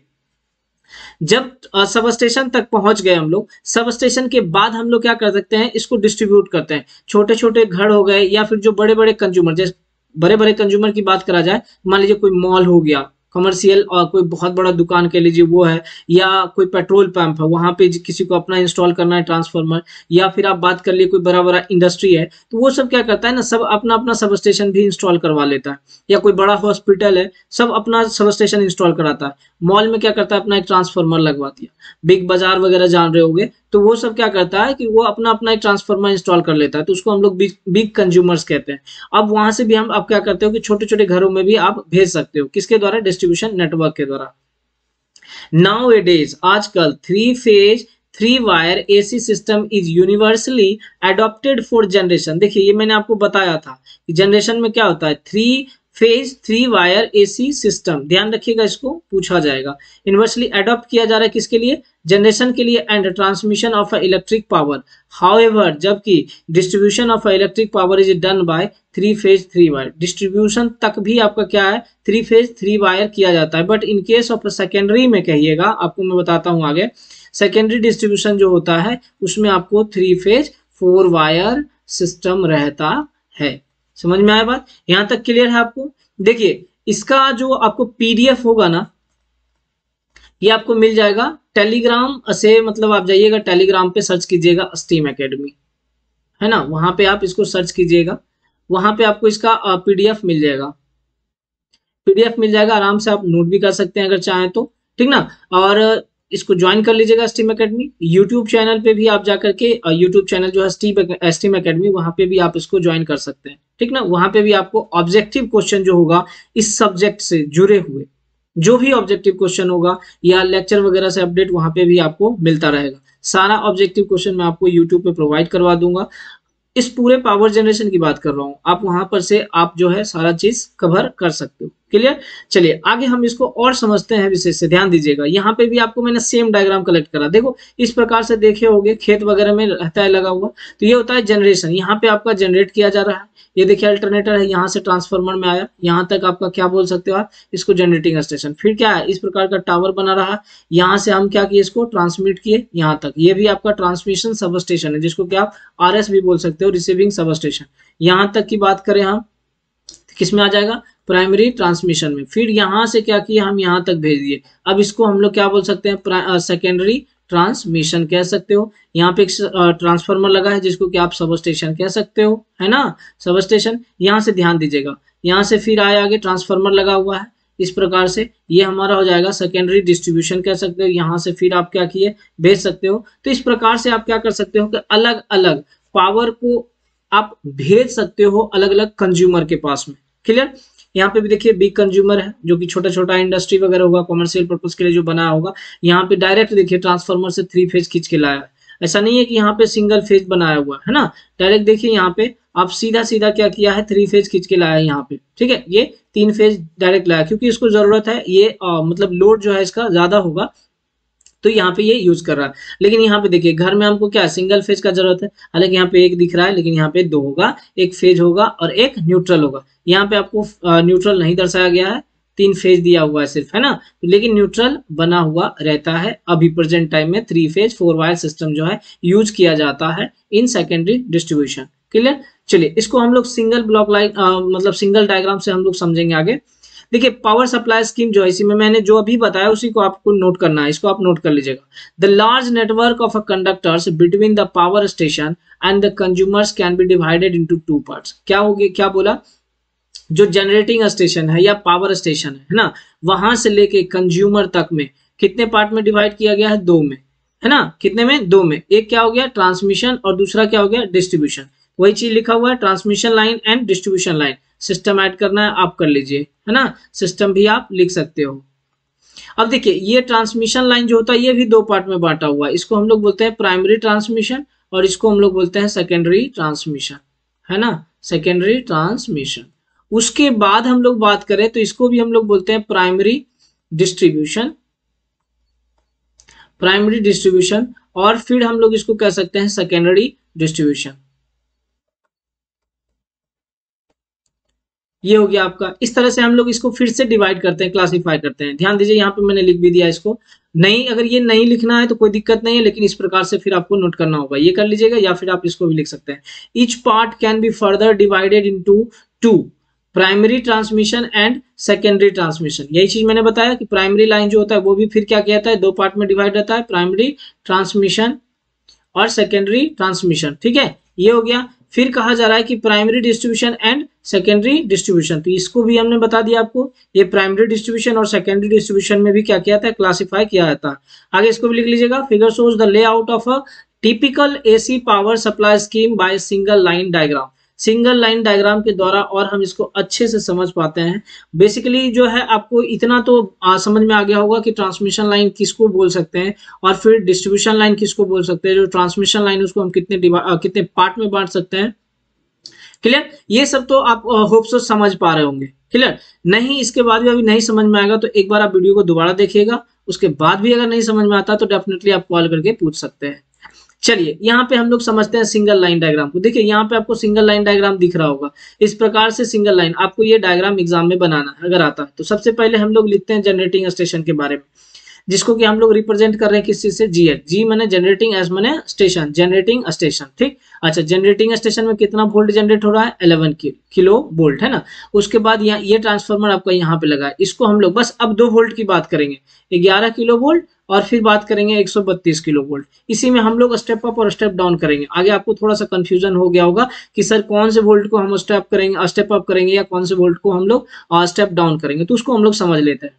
जब सब स्टेशन तक पहुंच गए हम लोग, सब स्टेशन के बाद हम लोग क्या कर सकते हैं, इसको डिस्ट्रीब्यूट करते हैं। छोटे छोटे घर हो गए या फिर जो बड़े बड़े कंज्यूमर, जैसे बड़े बड़े कंज्यूमर की बात करा जाए, मान लीजिए कोई मॉल हो गया, कमर्शियल और कोई बहुत बड़ा दुकान कह लीजिए वो है, या कोई पेट्रोल पंप है वहां पे किसी को अपना इंस्टॉल करना है ट्रांसफार्मर, या फिर आप बात कर लिए कोई बड़ा बड़ा इंडस्ट्री है, तो वो सब क्या करता है ना, सब अपना अपना सब स्टेशन भी इंस्टॉल करवा लेता है। या कोई बड़ा हॉस्पिटल है, सब अपना सब स्टेशन इंस्टॉल कराता है। मॉल में क्या करता है, अपना एक ट्रांसफार्मर लगवा दिया। बिग बाजार वगैरह जान रहे होंगे, तो वो सब क्या करता है कि वो अपना अपना एक ट्रांसफार्मर इंस्टॉल कर लेता है, तो उसको हम लोग बिग कंज्यूमर्स कहते हैं। अब वहां से भी हम आप क्या करते हो कि छोटे छोटे घरों में भी आप भेज सकते हो, किसके द्वारा, डिस्ट्रीब्यूशन नेटवर्क के द्वारा। नाउ ए डेज, आजकल 3 phase 3 wire AC system is universally adopted for generation. देखिए ये मैंने आपको बताया था कि जनरेशन में क्या होता है, 3 फेज 3 वायर एसी सिस्टम, ध्यान रखिएगा, इसको पूछा जाएगा। यूनिवर्सली अडॉप्ट किया जा रहा है किसके लिए, जनरेशन के लिए, and transmission of electric power. However, जबकि distribution of electric power is done by 3 phase 3 wire. Distribution तक भी आपका क्या है, 3 फेज 3 वायर किया जाता है। But in case of secondary में कहिएगा, आपको मैं बताता हूं आगे, सेकेंडरी डिस्ट्रीब्यूशन जो होता है उसमें आपको 3 फेज 4 वायर सिस्टम रहता है। समझ में आया बात, यहां तक क्लियर है आपको। देखिए इसका जो आपको पीडीएफ होगा ना, ये आपको मिल जाएगा टेलीग्राम से, मतलब आप जाइएगा टेलीग्राम पे, सर्च कीजिएगा स्टीम एकेडमी, है ना, वहां पे आप इसको सर्च कीजिएगा, वहां पे आपको इसका पीडीएफ मिल जाएगा। पीडीएफ मिल जाएगा, आराम से आप नोट भी कर सकते हैं अगर चाहें तो, ठीक ना। और इसको ज्वाइन कर लीजिएगा स्टीम एकेडमी। यूट्यूब चैनल पे भी आप जाकर के, यूट्यूब चैनल जो है स्टीम एकेडमी, वहां पे भी आप इसको ज्वाइन कर सकते हैं, ठीक ना। वहां पे भी आपको ऑब्जेक्टिव क्वेश्चन जो होगा इस सब्जेक्ट से जुड़े हुए, जो भी ऑब्जेक्टिव क्वेश्चन होगा या लेक्चर वगैरह से अपडेट वहां पे भी आपको मिलता रहेगा। सारा ऑब्जेक्टिव क्वेश्चन मैं आपको यूट्यूब पे प्रोवाइड करवा दूंगा। इस पूरे पावर जनरेशन की बात कर रहा हूं, आप वहां पर से आप जो है सारा चीज कवर कर सकते हो। क्लियर, चलिए आगे हम इसको और समझते हैं विशेष से, ध्यान दीजिएगा। यहाँ पे भी आपको मैंने सेम डायग्राम कलेक्ट करा, देखो इस प्रकार से देखे होंगे, खेत वगैरह में रहता है लगा हुआ, तो ये होता है जनरेशन। यहाँ पे आपका जनरेट किया जा रहा है, ये देखिए अल्टरनेटर है, यहाँ से ट्रांसफार्मर में आया, यहाँ तक आपका क्या बोल सकते हो आप, इसको जनरेटिंग स्टेशन। फिर क्या है, इस प्रकार का टावर बना रहा, यहाँ से हम क्या किए, इसको ट्रांसमिट किए यहाँ तक, ये भी आपका ट्रांसमिशन सब स्टेशन है, जिसको क्या आप आरएस भी बोल सकते हो, रिसीविंग सब स्टेशन। यहाँ तक की बात करें हम, किस में आ जाएगा, प्राइमरी ट्रांसमिशन में। फिर यहाँ से क्या किया, हम यहाँ तक भेज दिए। अब इसको हम लोग क्या बोल सकते हैं, सेकेंडरी ट्रांसमिशन कह सकते हो। यहाँ पे एक ट्रांसफार्मर लगा है जिसको कि आप सब स्टेशन कह सकते हो, है ना, सब स्टेशन। यहाँ से ध्यान दीजिएगा, यहाँ से फिर आया आगे ट्रांसफार्मर लगा हुआ है, इस प्रकार से ये हमारा हो जाएगा सेकेंडरी डिस्ट्रीब्यूशन कह सकते हो। यहाँ से फिर आप क्या किए, भेज सकते हो। तो इस प्रकार से आप क्या कर सकते हो कि अलग अलग पावर को आप भेज सकते हो अलग अलग कंज्यूमर के पास में। क्लियर, यहाँ पे भी देखिए बिग कंज्यूमर है, जो कि छोटा छोटा इंडस्ट्री वगैरह होगा, कमर्शियल पर्पज के लिए जो बनाया होगा। यहाँ पे डायरेक्ट देखिए ट्रांसफार्मर से 3 फेज खींच के लाया है, ऐसा नहीं है कि यहाँ पे सिंगल फेज बनाया हुआ है ना। डायरेक्ट देखिए यहाँ पे आप सीधा सीधा क्या किया है, 3 फेज खींच के लाया है यहाँ पे, ठीक है। ये 3 फेज डायरेक्ट लाया क्योंकि इसको जरूरत है, ये मतलब लोड जो है इसका ज्यादा होगा, तो यहाँ पे ये यूज कर रहा है। लेकिन यहाँ पे देखिए घर में हमको क्या सिंगल फेज का जरूरत है, हालांकि यहाँ पे एक दिख रहा है, लेकिन यहाँ पे 2 होगा, एक फेज होगा और एक न्यूट्रल होगा। यहाँ पे आपको न्यूट्रल नहीं दर्शाया गया है, 3 फेज दिया हुआ है सिर्फ, है ना, लेकिन न्यूट्रल बना हुआ रहता है। अभी प्रेजेंट टाइम में 3 फेज 4 वायर सिस्टम जो है यूज किया जाता है इन सेकेंडरी डिस्ट्रीब्यूशन। क्लियर, चलिए इसको हम लोग सिंगल ब्लॉक लाइन मतलब सिंगल डायग्राम से हम लोग समझेंगे आगे। देखिए पावर सप्लाई स्कीम जो है, इसी में मैंने जो अभी बताया उसी को आपको नोट करना है, इसको आप नोट कर लीजिएगा। The large network of conductors between the power station and the consumers can be divided into 2 parts. क्या होगी, क्या बोला, जो जनरेटिंग स्टेशन है या पावर स्टेशन है ना, वहां से लेके कंज्यूमर तक में कितने पार्ट में डिवाइड किया गया है, 2 में, है ना। कितने में, 2 में। एक क्या हो गया ट्रांसमिशन और दूसरा क्या हो गया डिस्ट्रीब्यूशन। वही चीज लिखा हुआ है, transmission line and distribution line. System add करना है आप कर लीजिए, है ना, सिस्टम भी आप लिख सकते हो। अब देखिए ये ट्रांसमिशन लाइन जो होता है ये भी 2 पार्ट में बांटा हुआ है, इसको हम लोग बोलते हैं प्राइमरी ट्रांसमिशन और इसको हम लोग बोलते हैं सेकेंडरी ट्रांसमिशन, है ना, सेकेंडरी ट्रांसमिशन। उसके बाद हम लोग बात करें तो इसको भी हम लोग बोलते हैं प्राइमरी डिस्ट्रीब्यूशन, प्राइमरी डिस्ट्रीब्यूशन, और फिर हम लोग इसको कह सकते हैं सेकेंडरी डिस्ट्रीब्यूशन। ये हो गया आपका। इस तरह से हम लोग इसको फिर से डिवाइड करते हैं, क्लासिफाई करते हैं। ध्यान दीजिए यहाँ पे मैंने लिख भी दिया इसको, नहीं अगर ये नहीं लिखना है तो कोई दिक्कत नहीं है, लेकिन इस प्रकार से फिर आपको नोट करना होगा, ये कर लीजिएगा, या फिर आप इसको भी लिख सकते हैं। Each part can be further divided into two, primary transmission and secondary transmission. यही चीज मैंने बताया कि प्राइमरी लाइन जो होता है वो भी फिर क्या कहता है, दो पार्ट में डिवाइड रहता है, प्राइमरी ट्रांसमिशन और सेकेंडरी ट्रांसमिशन। ठीक है, ये हो गया। फिर कहा जा रहा है कि primary distribution and secondary distribution, तो इसको भी हमने बता दिया आपको, ये प्राइमरी डिस्ट्रीब्यूशन और सेकेंडरी डिस्ट्रीब्यूशन में भी क्या किया था, क्लासिफाई किया जाता है। आगे इसको भी लिख लीजिएगा। Figure shows the layout of a typical AC power supply scheme by single line diagram. Single line diagram के द्वारा और हम इसको अच्छे से समझ पाते हैं। बेसिकली जो है आपको इतना तो समझ में आ गया होगा कि ट्रांसमिशन लाइन किसको बोल सकते हैं और फिर डिस्ट्रीब्यूशन लाइन किसको बोल सकते हैं। जो ट्रांसमिशन लाइन उसको हम कितने पार्ट में बांट सकते हैं। क्लियर, ये सब तो आप होप सो समझ पा रहे होंगे। क्लियर, नहीं इसके बाद भी अभी नहीं समझ में आएगा तो एक बार आप वीडियो को दोबारा देखिएगा, उसके बाद भी अगर नहीं समझ में आता तो डेफिनेटली आप कॉल करके पूछ सकते हैं। चलिए यहाँ पे हम लोग समझते हैं सिंगल लाइन डायग्राम को। देखिए यहाँ पे आपको सिंगल लाइन डायग्राम दिख रहा होगा, इस प्रकार से सिंगल लाइन आपको ये डायग्राम एग्जाम में बनाना है अगर आता है तो। सबसे पहले हम लोग लिखते हैं जनरेटिंग स्टेशन के बारे में, जिसको कि हम लोग रिप्रेजेंट कर रहे हैं किस चीज से, जीएच। जी मैंने जनरेटिंग, एस मैंने स्टेशन, जनरेटिंग स्टेशन। ठीक, अच्छा जनरेटिंग स्टेशन में कितना वोल्ट जनरेट हो रहा है, 11 किलो वोल्ट, है ना। उसके बाद यहाँ ये ट्रांसफार्मर आपका यहाँ पे लगा है, इसको हम लोग बस अब 2 वोल्ट की बात करेंगे, 11 किलो वोल्ट, और फिर बात करेंगे 132 किलो वोल्ट। इसी में हम लोग स्टेप अप और स्टेप डाउन करेंगे। आगे आपको थोड़ा सा कंफ्यूजन हो गया होगा कि सर कौन से वोल्ट को हम स्टेप अप करेंगे या कौन से वोल्ट को हम लोग स्टेप डाउन करेंगे, तो उसको हम लोग समझ लेते हैं।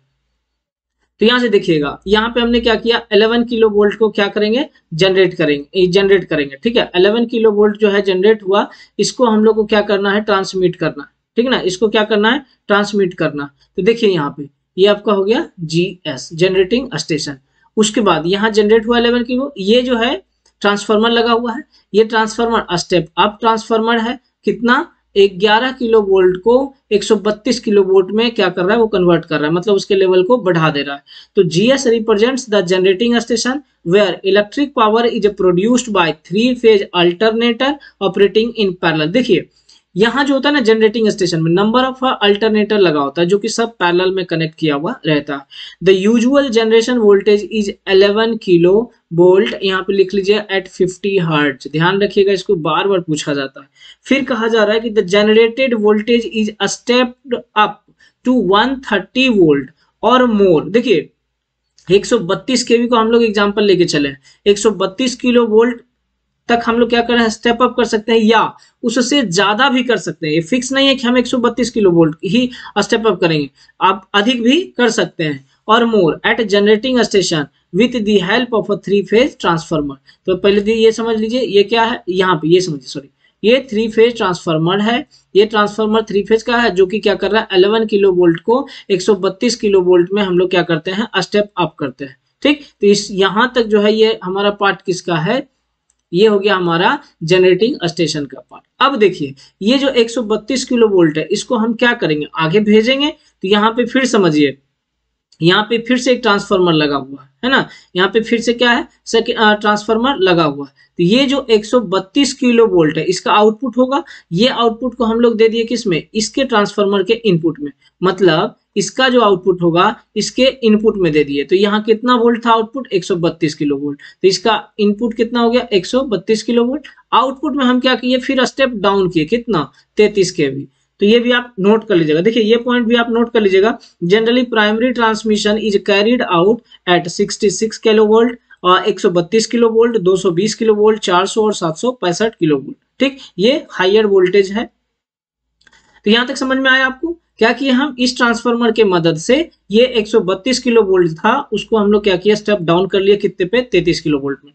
तो यहां से देखिएगा, यहाँ पे हमने क्या किया, 11 किलो वोल्ट को क्या करेंगे, जनरेट करेंगे। ठीक है, 11 किलो वोल्ट जो है जनरेट हुआ, इसको हम लोग को क्या करना है, ट्रांसमिट करना। ठीक है ना, इसको क्या करना है, ट्रांसमिट करना। तो देखिए यहाँ पे ये आपका हो गया जीएस, जनरेटिंग स्टेशन। उसके बाद यहाँ जनरेट हुआ 11 किलो, ये जो है ट्रांसफार्मर लगा हुआ है, ये ट्रांसफार्मर स्टेप अप ट्रांसफार्मर है। कितना, 11 किलो वोल्ट को 132 किलो वोल्ट में क्या कर रहा है, वो कन्वर्ट कर रहा है, मतलब उसके लेवल को बढ़ा दे रहा है। तो GS represents the generating station where electric power is produced by 3 phase alternator operating in parallel. देखिए यहाँ जो होता है ना जनरेटिंग स्टेशन में नंबर ऑफ अल्टरनेटर लगा होता है जो कि सब पैरेलल में कनेक्ट किया हुआ रहता है। The usual generation voltage is 11 kilo volt, यहाँ पे लिख लीजिए एट 50 हर्ट्ज। ध्यान रखिएगा, इसको बार बार पूछा जाता है। फिर कहा जा रहा है कि the generated voltage is stepped up to 130 volt और मोर। देखिए 132 केवी को हम लोग एग्जांपल लेके चले, 132 किलो वोल्ट तक हम लोग क्या कर रहे हैं, स्टेप अप कर सकते हैं या उससे ज्यादा भी कर सकते हैं। ये फिक्स नहीं है कि हम 132 किलो वोल्ट ही स्टेप अप करेंगे, आप अधिक भी कर सकते हैं। और more at generating station with the help of a 3 phase transformer. तो पहले ये समझ लीजिए, ये क्या है, यहाँ पे ये समझिए, सॉरी ये 3 फेज ट्रांसफार्मर है। ये ट्रांसफार्मर 3 फेज का है जो कि क्या कर रहा है, 11 किलो वोल्ट को 132 किलो वोल्ट में हम लोग क्या करते हैं, स्टेप अप करते हैं। ठीक, तो इस यहाँ तक जो है ये हमारा पार्ट किसका है, ये हो गया हमारा जनरेटिंग स्टेशन का पार्ट। अब देखिए ये जो 132 किलो वोल्ट है इसको हम क्या करेंगे, आगे भेजेंगे। तो यहाँ पे फिर समझिए, यहाँ पे फिर से एक ट्रांसफार्मर लगा हुआ है ना, यहाँ पे फिर से क्या है, ट्रांसफार्मर लगा हुआ है। तो ये जो 132 किलो वोल्ट है इसका आउटपुट होगा, ये आउटपुट को हम लोग दे दिए किसमें, इसके ट्रांसफार्मर के इनपुट में, मतलब इसका जो आउटपुट होगा इसके इनपुट में दे दिए। तो यहाँ कितना वोल्ट था आउटपुट, 132 किलो वोल्ट, तो इसका इनपुट कितना हो गया, 132 किलो वोल्ट। आउटपुट में हम क्या किए, फिर स्टेप डाउन किए, कितना, 33 केवी। तो ये भी आप नोट कर लीजिएगा, देखिए ये पॉइंट भी आप नोट कर लीजिएगा। Generally primary transmission is carried out at 66 kilo volt, 132 kilo volt, 220 kilo volt, 400 और 765 किलो वोल्ट। ठीक, ये हायर वोल्टेज है। तो यहां तक समझ में आया आपको, क्या किया हम इस ट्रांसफार्मर के मदद से, ये 132 किलो वोल्ट था उसको हम लोग क्या किया, स्टेप डाउन कर लिया कितने पे, 33 किलो वोल्ट में।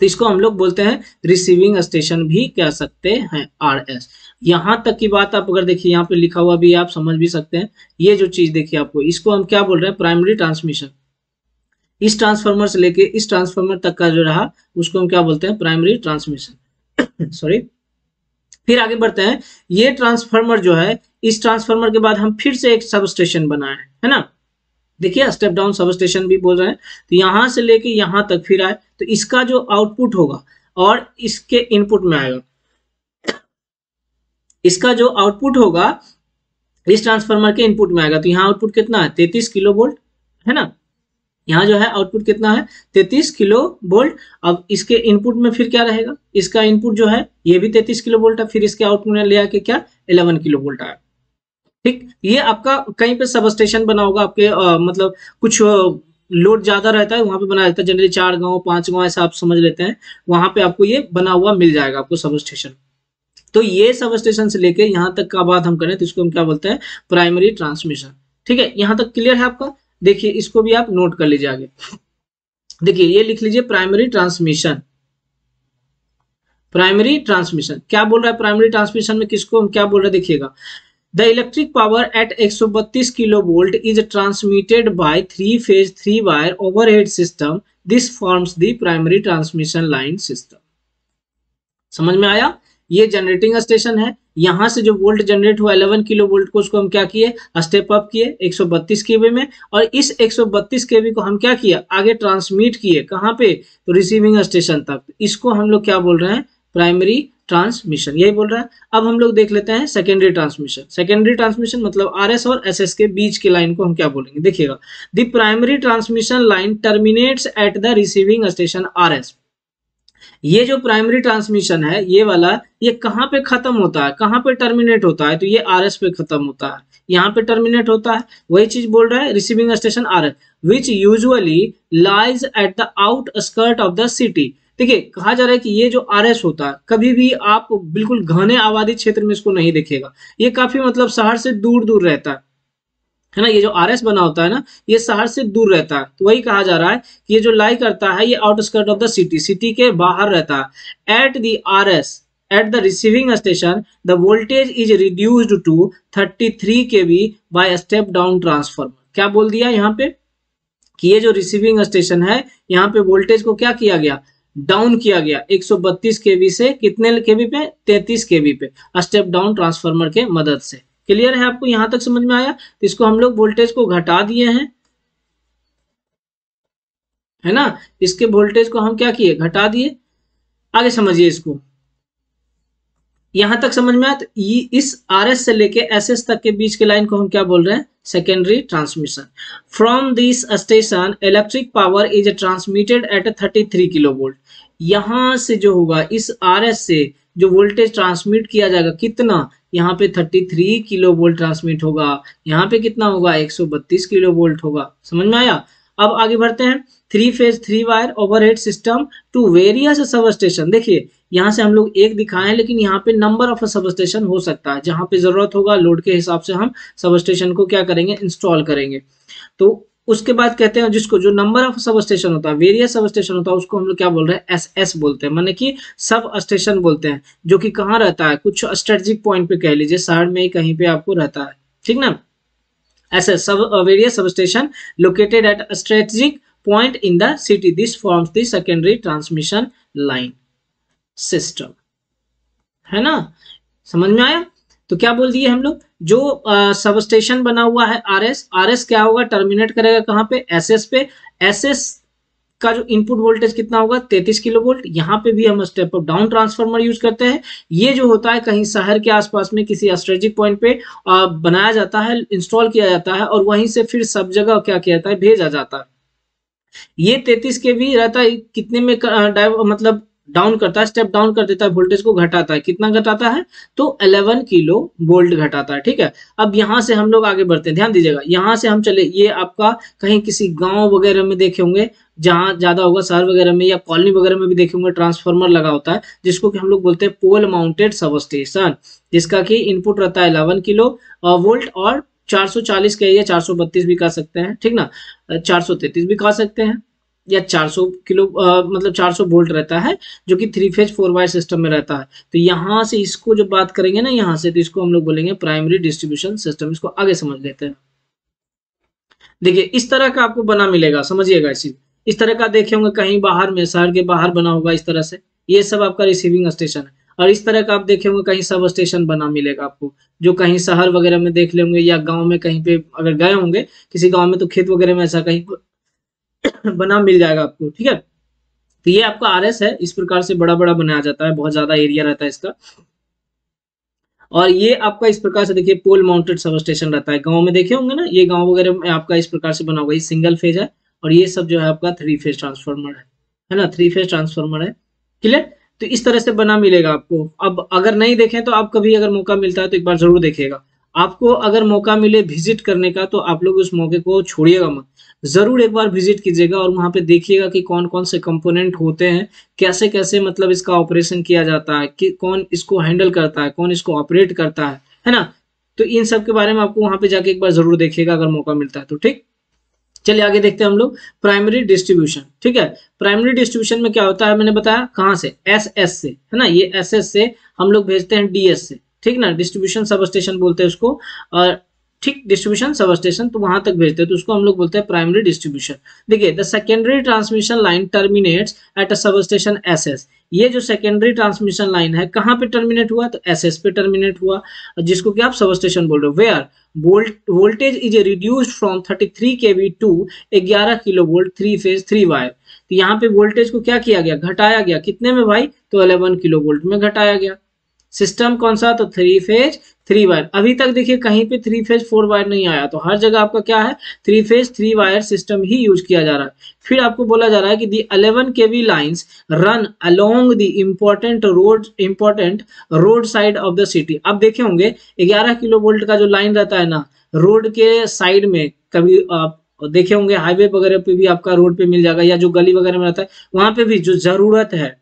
तो इसको हम लोग बोलते हैं रिसीविंग स्टेशन भी कह सकते हैं, आरएस। यहां तक की बात आप अगर देखिए यहाँ पे लिखा हुआ भी आप समझ भी सकते हैं। ये जो चीज देखिए आपको, इसको हम क्या बोल रहे हैं, प्राइमरी ट्रांसमिशन। इस ट्रांसफार्मर से लेके इस ट्रांसफार्मर तक का जो रहा उसको हम क्या बोलते हैं, प्राइमरी ट्रांसमिशन। सॉरी, फिर आगे बढ़ते हैं। ये ट्रांसफार्मर जो है, इस ट्रांसफार्मर के बाद हम फिर से एक सब स्टेशन बनाए है ना। देखिए स्टेप डाउन सब स्टेशन भी बोल रहे हैं। तो यहां से लेके यहां तक फिर आए, तो इसका जो आउटपुट होगा और इसके इनपुट में आएगा, इसका जो आउटपुट होगा इस ट्रांसफार्मर के इनपुट में आएगा। तो यहाँ आउटपुट कितना है 33 किलो वोल्ट है ना। यहाँ जो है आउटपुट कितना है 33 किलो वोल्ट। अब इसके इनपुट में फिर क्या रहेगा, इसका इनपुट जो है ये भी 33 किलो वोल्ट है, फिर इसके आउटपुट में ले आके क्या 11 किलो वोल्ट आया। ठीक, ये आपका कहीं पे सब स्टेशन बना होगा आपके मतलब कुछ लोड ज्यादा रहता है वहां पे बनाया जाता है, जनरली 4 गांव 5 गांव ऐसा आप समझ लेते हैं, वहां पे आपको ये बना हुआ मिल जाएगा आपको सब स्टेशन। तो ये सब स्टेशन से लेके यहाँ तक का बात हम करें तो इसको हम क्या बोलते हैं प्राइमरी ट्रांसमिशन। ठीक है, यहाँ तक क्लियर है आपका। देखिए इसको भी आप नोट कर लीजिए आगे। देखिए ये लिख लीजिए प्राइमरी ट्रांसमिशन। प्राइमरी ट्रांसमिशन क्या बोल रहा है, प्राइमरी ट्रांसमिशन में किसको हम क्या बोल रहे हैं देखिएगा। The electric power at 132 kilovolt is transmitted by 3-phase 3-wire overhead system. This forms the primary transmission line system. समझ में आया। ये जनरेटिंग स्टेशन है, यहां से जो वोल्ट जनरेट हुआ 11 किलो वोल्ट को उसको हम क्या किए स्टेप अप किए 132 केवी में, और इस 132 केवी को हम क्या किया आगे ट्रांसमिट किए कहां पे तो रिसीविंग स्टेशन तक। इसको हम लोग क्या बोल रहे हैं प्राइमरी ट्रांसमिशन, यही बोल रहा है। अब हम लोग देख लेते हैं सेकेंडरी ट्रांसमिशन। सेकेंडरी ट्रांसमिशन मतलब आरएस और एसएस के बीच के लाइन को हम क्या बोलेंगे देखिएगा। The primary transmission line terminates at the receiving station RS. ये जो प्राइमरी ट्रांसमिशन है ये वाला, ये कहां पे खत्म होता है, कहां पे टर्मिनेट होता है तो ये आरएस पे खत्म होता है, यहाँ पे टर्मिनेट होता है। वही चीज बोल रहा है receiving station RS which usually lies at the outskirt of the city. देखिए कहा जा रहा है कि ये जो आरएस होता है कभी भी आप बिल्कुल घने आबादी क्षेत्र में इसको नहीं देखेगा, ये काफी मतलब शहर से दूर दूर रहता है ना। ये जो आरएस बना होता है ना ये शहर से दूर रहता है, तो वही कहा जा रहा है कि ये जो लाई करता है ये outskirt of the city, city के बाहर रहता है। At the RS at the receiving station the voltage is reduced to 33 kV by step down transformer. क्या बोल दिया यहाँ पे कि ये जो रिसीविंग स्टेशन है यहाँ पे वोल्टेज को क्या किया गया डाउन किया गया 132 केवी से कितने केवी पे 33 केवी पे स्टेप डाउन ट्रांसफार्मर के मदद से। क्लियर है आपको, यहां तक समझ में आया। तो इसको हम लोग वोल्टेज को घटा दिए हैं है ना, इसके वोल्टेज को हम क्या किए घटा दिए। आगे समझिए इसको, यहां तक समझ में आया। तो इस आरएस से लेके एसएस तक के बीच के लाइन को हम क्या बोल रहे हैं secondary transmission. From this station electric power is transmitted at 33 kilo volt. यहां से जो होगा इस आरएस से जो वोल्टेज ट्रांसमिट किया जाएगा कितना, यहाँ पे 33 किलो वोल्ट ट्रांसमिट होगा, यहाँ पे कितना होगा 132 किलो वोल्ट होगा। समझ में आया। अब आगे बढ़ते हैं। 3-phase 3-wire overhead system to various sub station. देखिए यहाँ से हम लोग एक दिखाए हैं लेकिन यहाँ पे नंबर ऑफ सब स्टेशन हो सकता है, जहां पे जरूरत होगा लोड के हिसाब से हम सब स्टेशन को क्या करेंगे इंस्टॉल करेंगे। तो उसके बाद कहते हैं जिसको जो नंबर ऑफ सब स्टेशन होता है वेरियस सब स्टेशन होता है उसको हम लोग क्या बोल रहे हैं एसएस बोलते हैं, माने कि सब स्टेशन बोलते हैं, जो कि कहाँ रहता है कुछ स्ट्रेटेजिक पॉइंट पे कह लीजिए शहर में ही कहीं पे आपको रहता है, ठीक ना। एसएस सब various sub station located at strategic point in the city, this forms the secondary transmission line system, है ना। समझ में आया। तो क्या बोल दिए हम लोग जो सब स्टेशन बना हुआ है आरएस, आरएस क्या होगा टर्मिनेट करेगा कहाँ पे एसएस पे। एसएस का जो इनपुट वोल्टेज कितना होगा 33 किलो वोल्ट। यहाँ पे भी हम step up down transformer use करते हैं। ये जो होता है कहीं शहर के आसपास में किसी स्ट्रेटेजिक पॉइंट पे बनाया जाता है, इंस्टॉल किया जाता है और वहीं से फिर सब जगह क्या किया जाता है भेजा जाता है। ये 33 के भी रहता है कितने में मतलब डाउन करता है, स्टेप डाउन कर देता है, वोल्टेज को घटाता है। कितना घटाता है तो 11 किलो वोल्ट घटाता है, ठीक है। अब यहां से हम लोग आगे बढ़ते हैं, ध्यान दीजिएगा। यहां से हम चले, ये आपका कहीं किसी गांव वगैरह में देखे होंगे जहां ज्यादा होगा, शहर वगैरह में या कॉलोनी वगैरह में भी देखे होंगे ट्रांसफार्मर लगा होता है जिसको कि हम लोग बोलते हैं पोल माउंटेड सब स्टेशन, जिसका कि इनपुट रहता है 11 किलो वोल्ट और 440 के या 432 भी कह सकते हैं, ठीक ना, 433 भी कह सकते हैं, या 400 किलो मतलब 400 वोल्ट रहता है जो कि 3-phase 4-wire सिस्टम में रहता है। तो यहां से इसको जो बात करेंगे ना यहां से, तो इसको हम लोग बोलेंगे प्राइमरी डिस्ट्रीब्यूशन सिस्टम। इसको आगे समझ लेते हैं। देखिए इस तरह का आपको बना मिलेगा, समझिएगा। इस तरह का देखे होंगे कहीं बाहर में, शहर के बाहर बना होगा इस तरह से। ये सब आपका रिसीविंग स्टेशन है। और इस तरह का आप देखे होंगे कहीं सब स्टेशन बना मिलेगा आपको, जो कहीं शहर वगैरह में देख लेंगे या गांव में कहीं पे अगर गए होंगे किसी गांव में, तो खेत वगैरह में ऐसा कहीं बना मिल जाएगा आपको। ठीक है, तो ये आपका आरएस है, इस प्रकार से बड़ा बड़ा बनाया जाता है, बहुत ज्यादा एरिया रहता है इसका। और ये आपका इस प्रकार से देखिए पोल माउंटेड सब स्टेशन रहता है, गांव में देखे होंगे ना, ये गांव वगैरह में आपका इस प्रकार से बना होगा, ये सिंगल फेज है और ये सब जो है आपका 3 फेज ट्रांसफार्मर है ना, 3 फेज ट्रांसफार्मर है। क्लियर, तो इस तरह से बना मिलेगा आपको। अब अगर नहीं देखें तो आप कभी अगर मौका मिलता है तो एक बार जरूर देखिएगा। आपको अगर मौका मिले विजिट करने का तो आप लोग उस मौके को छोड़िएगा मत, जरूर एक बार विजिट कीजिएगा और वहां पे देखिएगा कि कौन कौन से कंपोनेंट होते हैं, कैसे कैसे मतलब इसका ऑपरेशन किया जाता है, कि कौन इसको हैंडल करता है, कौन इसको ऑपरेट करता है ना। तो इन सब के बारे में आपको वहां पे जाके एक बार जरूर देखिएगा अगर मौका मिलता है तो। ठीक, चलिए आगे देखते हैं हम लोग प्राइमरी डिस्ट्रीब्यूशन। ठीक है, प्राइमरी डिस्ट्रीब्यूशन में क्या होता है, मैंने बताया कहां से, एसएस से, है ना, ये एसएस से हम लोग भेजते हैं डीएस से। ठीक ना, डिस्ट्रीब्यूशन सब स्टेशन बोलते हैं उसको, और ठीक डिस्ट्रीब्यूशन सब स्टेशन तो वहां तक भेजते हैं, तो उसको हम लोग बोलते हैं प्राइमरी डिस्ट्रीब्यूशन। देखिए, the secondary transmission line terminates at a sub station SS. ये जो सेकेंडरी ट्रांसमिशन लाइन है कहाँ पे टर्मिनेट हुआ, तो एसएस पे टर्मिनेट हुआ, जिसको कि आप सब स्टेशन बोल रहे हो। Where voltage is reduced from 33 kV to 11 kilovolt 3 phase 3 wire. तो यहाँ पे वोल्टेज को क्या किया गया, घटाया गया, कितने में भाई, तो 11 किलोवोल्ट में घटाया गया। सिस्टम कौन सा, तो 3 फेज 3 वायर। अभी तक देखिए कहीं पे 3 फेज 4 वायर नहीं आया, तो हर जगह आपका क्या है, 3 फेज 3 वायर सिस्टम ही यूज किया जा रहा है। फिर आपको बोला जा रहा है कि दी 11 kV lines run along the important road side of the city. आप देखे होंगे 11 किलो वोल्ट का जो लाइन रहता है ना, रोड के साइड में, कभी आप देखे होंगे हाईवे वगैरह पे भी आपका रोड पे मिल जाएगा, या जो गली वगैरह में रहता है वहां पे भी जो जरूरत है,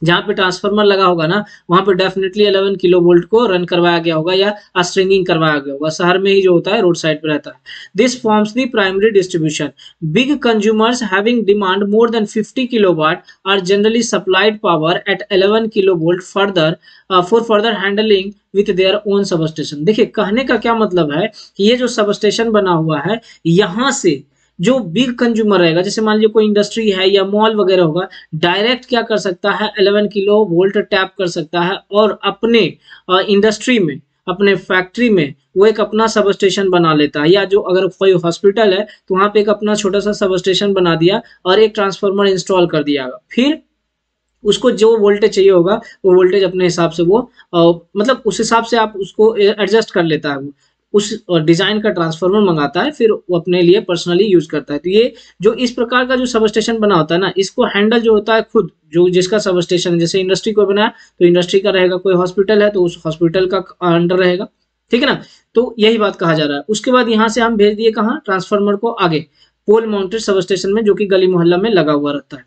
जहां पे ट्रांसफार्मर लगा होगा ना, वहां पे डेफिनेटली 11 किलो वोल्ट को रन करवाया गया होगा या स्ट्रिंगिंग करवाया गया होगा। शहर में ही जो होता है रोड साइड पे रहता है। This forms the primary distribution. Big consumers having demand more than 50 kilowatt are generally supplied power at 11 kilo volt for further handling with their own sub station. देखिए, कहने का क्या मतलब है कि ये जो सब स्टेशन बना हुआ है, यहाँ से जो बिग कंज्यूमर रहेगा, जैसे मान लीजिए कोई इंडस्ट्री है या मॉल वगैरह होगा, डायरेक्ट क्या कर सकता है, 11 किलो वोल्ट टैप कर सकता है और अपने इंडस्ट्री में, अपने फैक्ट्री में वो एक अपना सब स्टेशन बना लेता है। या जो अगर कोई हॉस्पिटल है तो वहां पे एक अपना छोटा सा सब स्टेशन बना दिया और एक ट्रांसफार्मर इंस्टॉल कर दिया, फिर उसको जो वोल्टेज चाहिए होगा वो वोल्टेज अपने हिसाब से वो मतलब उस हिसाब से आप उसको एडजस्ट कर लेता है, वो उस डिजाइन का ट्रांसफार्मर मंगाता है, फिर वो अपने लिए पर्सनली यूज करता है। तो ये जो इस प्रकार का जो सब स्टेशन बना होता है ना, इसको हैंडल जो होता है खुद जो जिसका सब स्टेशन है, जैसे इंडस्ट्री को बनाया तो इंडस्ट्री का रहेगा, कोई हॉस्पिटल है तो उस हॉस्पिटल का अंडर रहेगा। ठीक है ना, तो यही बात कहा जा रहा है। उसके बाद यहाँ से हम भेज दिए कहाँ, ट्रांसफार्मर को आगे पोल माउंटेड सब स्टेशन में, जो कि गली मोहल्ला में लगा हुआ रहता है।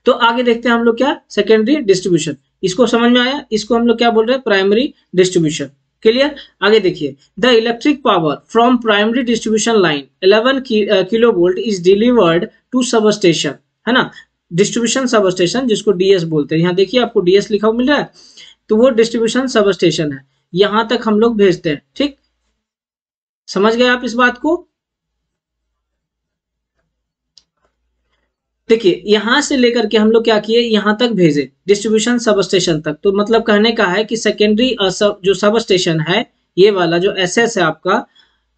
तो आगे देखते हैं हम लोग क्या, सेकेंडरी डिस्ट्रीब्यूशन। इसको समझ में आया, इसको हम लोग क्या बोल रहे हैं, प्राइमरी डिस्ट्रीब्यूशन। क्लियर, आगे देखिए, the electric power from primary distribution line 11 kilo volt is delivered to sub station, है ना, डिस्ट्रीब्यूशन सब स्टेशन जिसको डीएस बोलते हैं। यहाँ देखिए आपको डीएस लिखा हुआ मिल रहा है, तो वो डिस्ट्रीब्यूशन सब स्टेशन है, यहां तक हम लोग भेजते हैं। ठीक, समझ गए आप इस बात को। देखिए, यहां से लेकर के हम लोग क्या किए, यहां तक भेजे डिस्ट्रीब्यूशन सब स्टेशन तक। तो मतलब कहने का है कि सेकेंडरी जो सब स्टेशन है, ये वाला जो एसएस है आपका,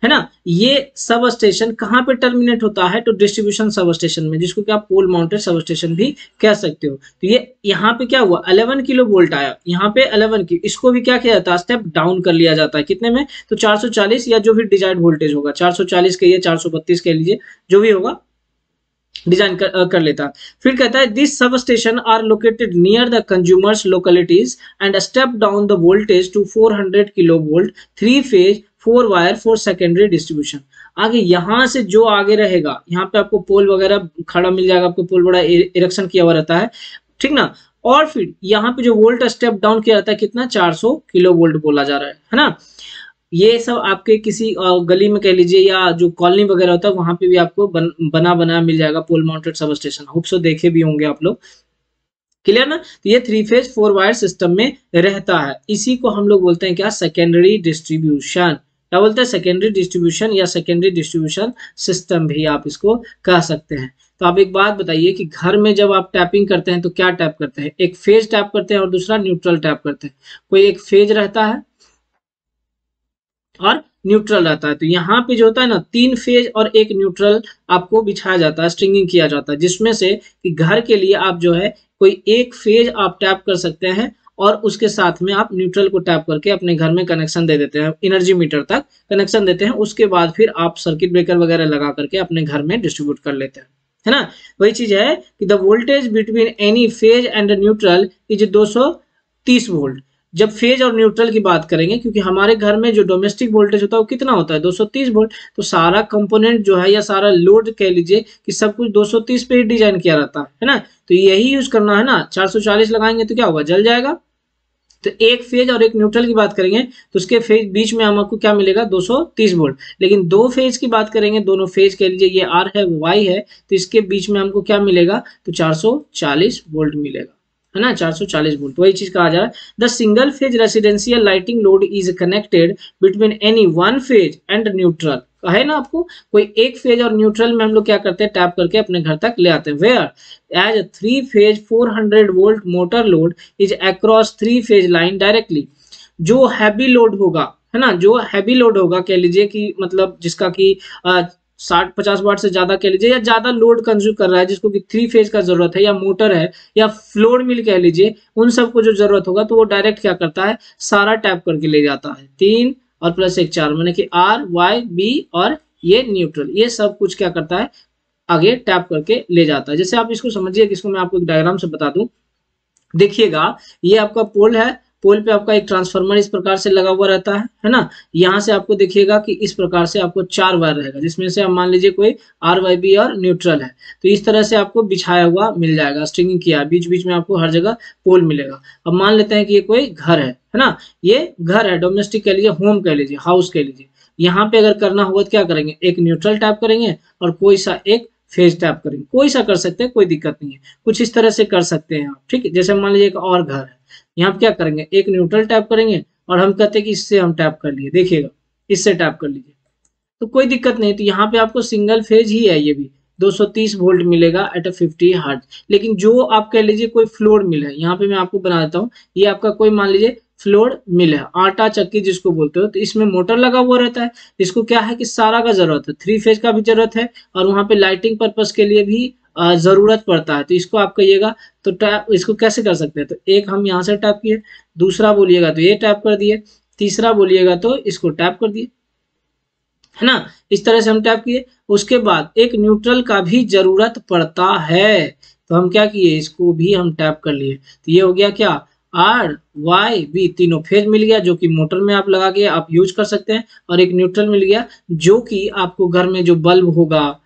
है ना, ये सब स्टेशन कहाँ पे टर्मिनेट होता है, तो डिस्ट्रीब्यूशन सब स्टेशन में, जिसको कि आप पोल माउंटेड सब स्टेशन भी कह सकते हो। तो ये यहाँ पे क्या हुआ, 11 किलो वोल्ट आया, यहाँ पे 11 की, इसको भी क्या किया जाता है, स्टेप डाउन कर लिया जाता है, कितने में, तो 440 या जो भी डिजायर्ड वोल्टेज होगा, 440 कहिए, 432 कह लीजिए, जो भी होगा डिजाइन कर लेता। फिर कहता है this sub station are located near the consumers localities and step down the voltage to 400 kilo volt 3 phase 4 wire for secondary distribution. आगे यहां से जो आगे रहेगा, यहाँ पे आपको पोल वगैरह खड़ा मिल जाएगा, आपको पोल बड़ा इरेक्शन किया हुआ रहता है, ठीक ना। और फिर यहाँ पे जो वोल्ट स्टेप डाउन किया जाता है कितना, 400 किलो वोल्ट बोला जा रहा है ना। ये सब आपके किसी गली में कह लीजिए या जो कॉलोनी वगैरह होता है वहां पे भी आपको बना मिल जाएगा pole mounted sub station, hope so देखे भी होंगे आप लोग। क्लियर ना, तो ये 3 फेज 4 वायर सिस्टम में रहता है, इसी को हम लोग बोलते हैं क्या, सेकेंडरी डिस्ट्रीब्यूशन। क्या बोलते हैं, सेकेंडरी डिस्ट्रीब्यूशन या सेकेंडरी डिस्ट्रीब्यूशन सिस्टम भी आप इसको कह सकते हैं। तो आप एक बात बताइए कि घर में जब आप टैपिंग करते हैं तो क्या टैप करते हैं, एक फेज टैप करते हैं और दूसरा न्यूट्रल टैप करते हैं। कोई एक फेज रहता है और न्यूट्रल रहता है। तो यहाँ पे जो होता है ना, 3 फेज और एक न्यूट्रल आपको बिछाया जाता है, स्ट्रिंगिंग किया जाता है, जिसमें से कि घर के लिए आप जो है कोई एक फेज आप टैप कर सकते हैं और उसके साथ में आप न्यूट्रल को टैप करके अपने घर में कनेक्शन दे देते हैं, एनर्जी मीटर तक कनेक्शन देते हैं। उसके बाद फिर आप सर्किट ब्रेकर वगैरह लगा करके अपने घर में डिस्ट्रीब्यूट कर लेते हैं, है ना। वही चीज है कि the voltage between any phase and neutral is 230 volt. जब फेज और न्यूट्रल की बात करेंगे, क्योंकि हमारे घर में जो डोमेस्टिक वोल्टेज होता है वो कितना होता है, 230 वोल्ट। तो सारा कंपोनेंट जो है या सारा लोड कह लीजिए कि सब कुछ 230 पे ही डिजाइन किया रहता है ना। तो यही यूज करना है ना। 440 लगाएंगे तो क्या होगा, जल जाएगा। तो एक फेज और एक न्यूट्रल की बात करेंगे तो उसके फेज बीच में हमको क्या मिलेगा, 230 वोल्ट। लेकिन दो फेज की बात करेंगे, दोनों फेज कह लीजिए ये आर है वाई है, तो इसके बीच में हमको क्या मिलेगा, तो 440 वोल्ट मिलेगा, है ना, 440 वोल्ट। वही चीज कहा जा रहा है, the single phase residential lighting load is connected between any one phase and neutral. है ना आपको, कोई एक फेज और न्यूट्रल में हम लोग क्या करते हैं, टैप करके अपने घर तक ले आते हैं। Where as 3 phase 400 volt motor load is across 3 phase line directly. जो हैवी लोड होगा, है ना, जो हैवी लोड होगा कह लीजिए कि मतलब जिसका कि 60-50 वाट से ज्यादा कह लीजिए, या ज्यादा लोड कंज्यूम कर रहा है, जिसको कि 3 फेज का जरूरत है, या मोटर है, या फ्लोर मिल कह लीजिए, उन सबको जो जरूरत होगा तो वो डायरेक्ट क्या करता है, सारा टैप करके ले जाता है। 3 और प्लस 1 4, माने कि आर वाई बी और ये न्यूट्रल, ये सब कुछ क्या करता है, आगे टैप करके ले जाता है। जैसे आप इसको समझिए कि इसको मैं आपको एक डायग्राम से बता दूं। देखिएगा, ये आपका पोल है, पोल पे आपका एक ट्रांसफार्मर इस प्रकार से लगा हुआ रहता है ना। यहाँ से आपको देखिएगा कि इस प्रकार से आपको 4 वायर रहेगा, जिसमें से आप मान लीजिए कोई आर वाई बी और न्यूट्रल है। तो इस तरह से आपको बिछाया हुआ मिल जाएगा, स्ट्रिंगिंग किया, बीच बीच में आपको हर जगह पोल मिलेगा। अब मान लेते हैं कि ये कोई घर है ना, ये घर है, डोमेस्टिक कह लीजिए, होम कह लीजिए, हाउस कह लीजिए। यहाँ पे अगर करना होगा तो क्या करेंगे, एक न्यूट्रल टैप करेंगे और कोई सा एक फेज टैप करेंगे, कोई सा कर सकते हैं, कोई दिक्कत नहीं है, कुछ इस तरह से कर सकते हैं आप, ठीक है। जैसे मान लीजिए एक और घर है, यहाँ पे क्या करेंगे, एक न्यूट्रल टैप करेंगे और हम कहते हैं कि इससे हम टैप कर लिए, देखिएगा इससे टैप कर लीजिए तो कोई दिक्कत नहीं। तो यहाँ पे आपको सिंगल फेज ही है, ये भी 230 वोल्ट मिलेगा एट 50 हर्ट्ज। लेकिन जो आप कह लीजिए कोई फ्लोर मिल है, यहाँ पे मैं आपको बना देता हूँ, ये आपका कोई मान लीजिए फ्लोर मिल है, आटा चक्की जिसको बोलते हो, तो इसमें मोटर लगा हुआ रहता है। इसको क्या है कि सारा का जरूरत है, 3 फेज का भी जरूरत है और वहां पे लाइटिंग पर्पज के लिए भी जरूरत पड़ता है। तो इसको आप कहिएगा तो टैप, इसको कैसे कर सकते हैं, तो एक हम यहाँ से टैप किए, दूसरा बोलिएगा तो ये टैप कर दिए, तीसरा बोलिएगा तो इसको टैप कर दिए, है ना। इस तरह से हम टैप किए। उसके बाद एक न्यूट्रल का भी जरूरत पड़ता है, तो हम क्या किए, इसको भी हम टैप कर लिए। तो ये हो गया क्या, आर वाई बी, तीनों फेज मिल गया, जो कि मोटर में आप लगा के आप यूज कर सकते हैं। और एक न्यूट्रल मिल गया, जो कि आपको घर में जो बल्ब होगा,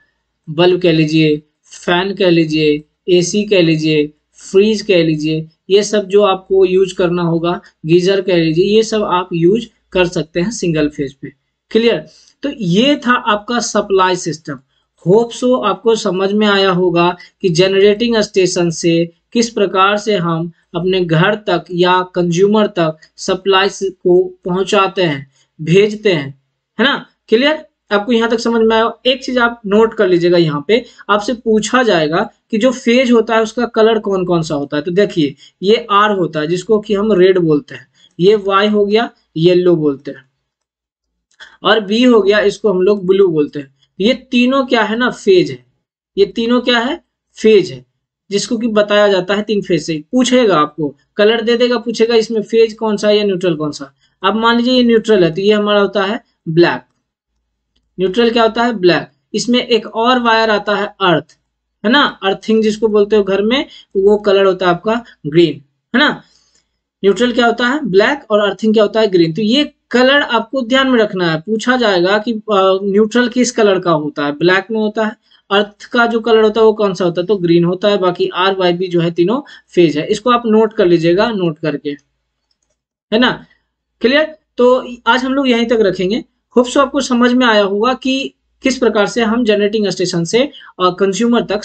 बल्ब कह लीजिए, फैन कह लीजिए, एसी कह लीजिए, फ्रीज कह लीजिए, ये सब जो आपको यूज करना होगा, गीजर कह लीजिए, ये सब आप यूज कर सकते हैं सिंगल फेज पे। क्लियर। तो ये था आपका सप्लाई सिस्टम। होप सो आपको समझ में आया होगा कि जनरेटिंग स्टेशन से किस प्रकार से हम अपने घर तक या कंज्यूमर तक सप्लाई को पहुंचाते हैं, भेजते हैं, है ना। क्लियर, आपको यहाँ तक समझ में आया। एक चीज आप नोट कर लीजिएगा, यहाँ पे आपसे पूछा जाएगा कि जो फेज होता है उसका कलर कौन कौन सा होता है। तो देखिए, ये आर होता है जिसको कि हम रेड बोलते हैं, ये वाई हो गया येलो बोलते हैं, और बी हो गया, इसको हम लोग ब्लू बोलते हैं। ये तीनों क्या है ना, फेज है। ये तीनों क्या है, फेज है, जिसको कि बताया जाता है 3 फेज से। पूछेगा आपको, कलर दे देगा, पूछेगा इसमें फेज कौन सा है या न्यूट्रल कौन सा। अब मान लीजिए ये न्यूट्रल है, तो ये हमारा होता है ब्लैक। न्यूट्रल क्या होता है, ब्लैक। इसमें एक और वायर आता है अर्थ, है ना, अर्थिंग जिसको बोलते हो घर में, वो कलर होता है आपका ग्रीन, है ना। न्यूट्रल क्या होता है, ब्लैक, और अर्थिंग क्या होता है, ग्रीन। तो ये कलर आपको ध्यान में रखना है। पूछा जाएगा कि न्यूट्रल किस कलर का होता है, ब्लैक में होता है। अर्थ का जो कलर होता है वो कौन सा होता है, तो ग्रीन होता है। बाकी आर वाई बी जो है तीनों फेज है। इसको आप नोट कर लीजिएगा, नोट करके, है ना। क्लियर। तो आज हम लोग यहीं तक रखेंगे। होप सो आपको समझ में आया होगा कि किस प्रकार से हम जनरेटिंग स्टेशन से कंज्यूमर तक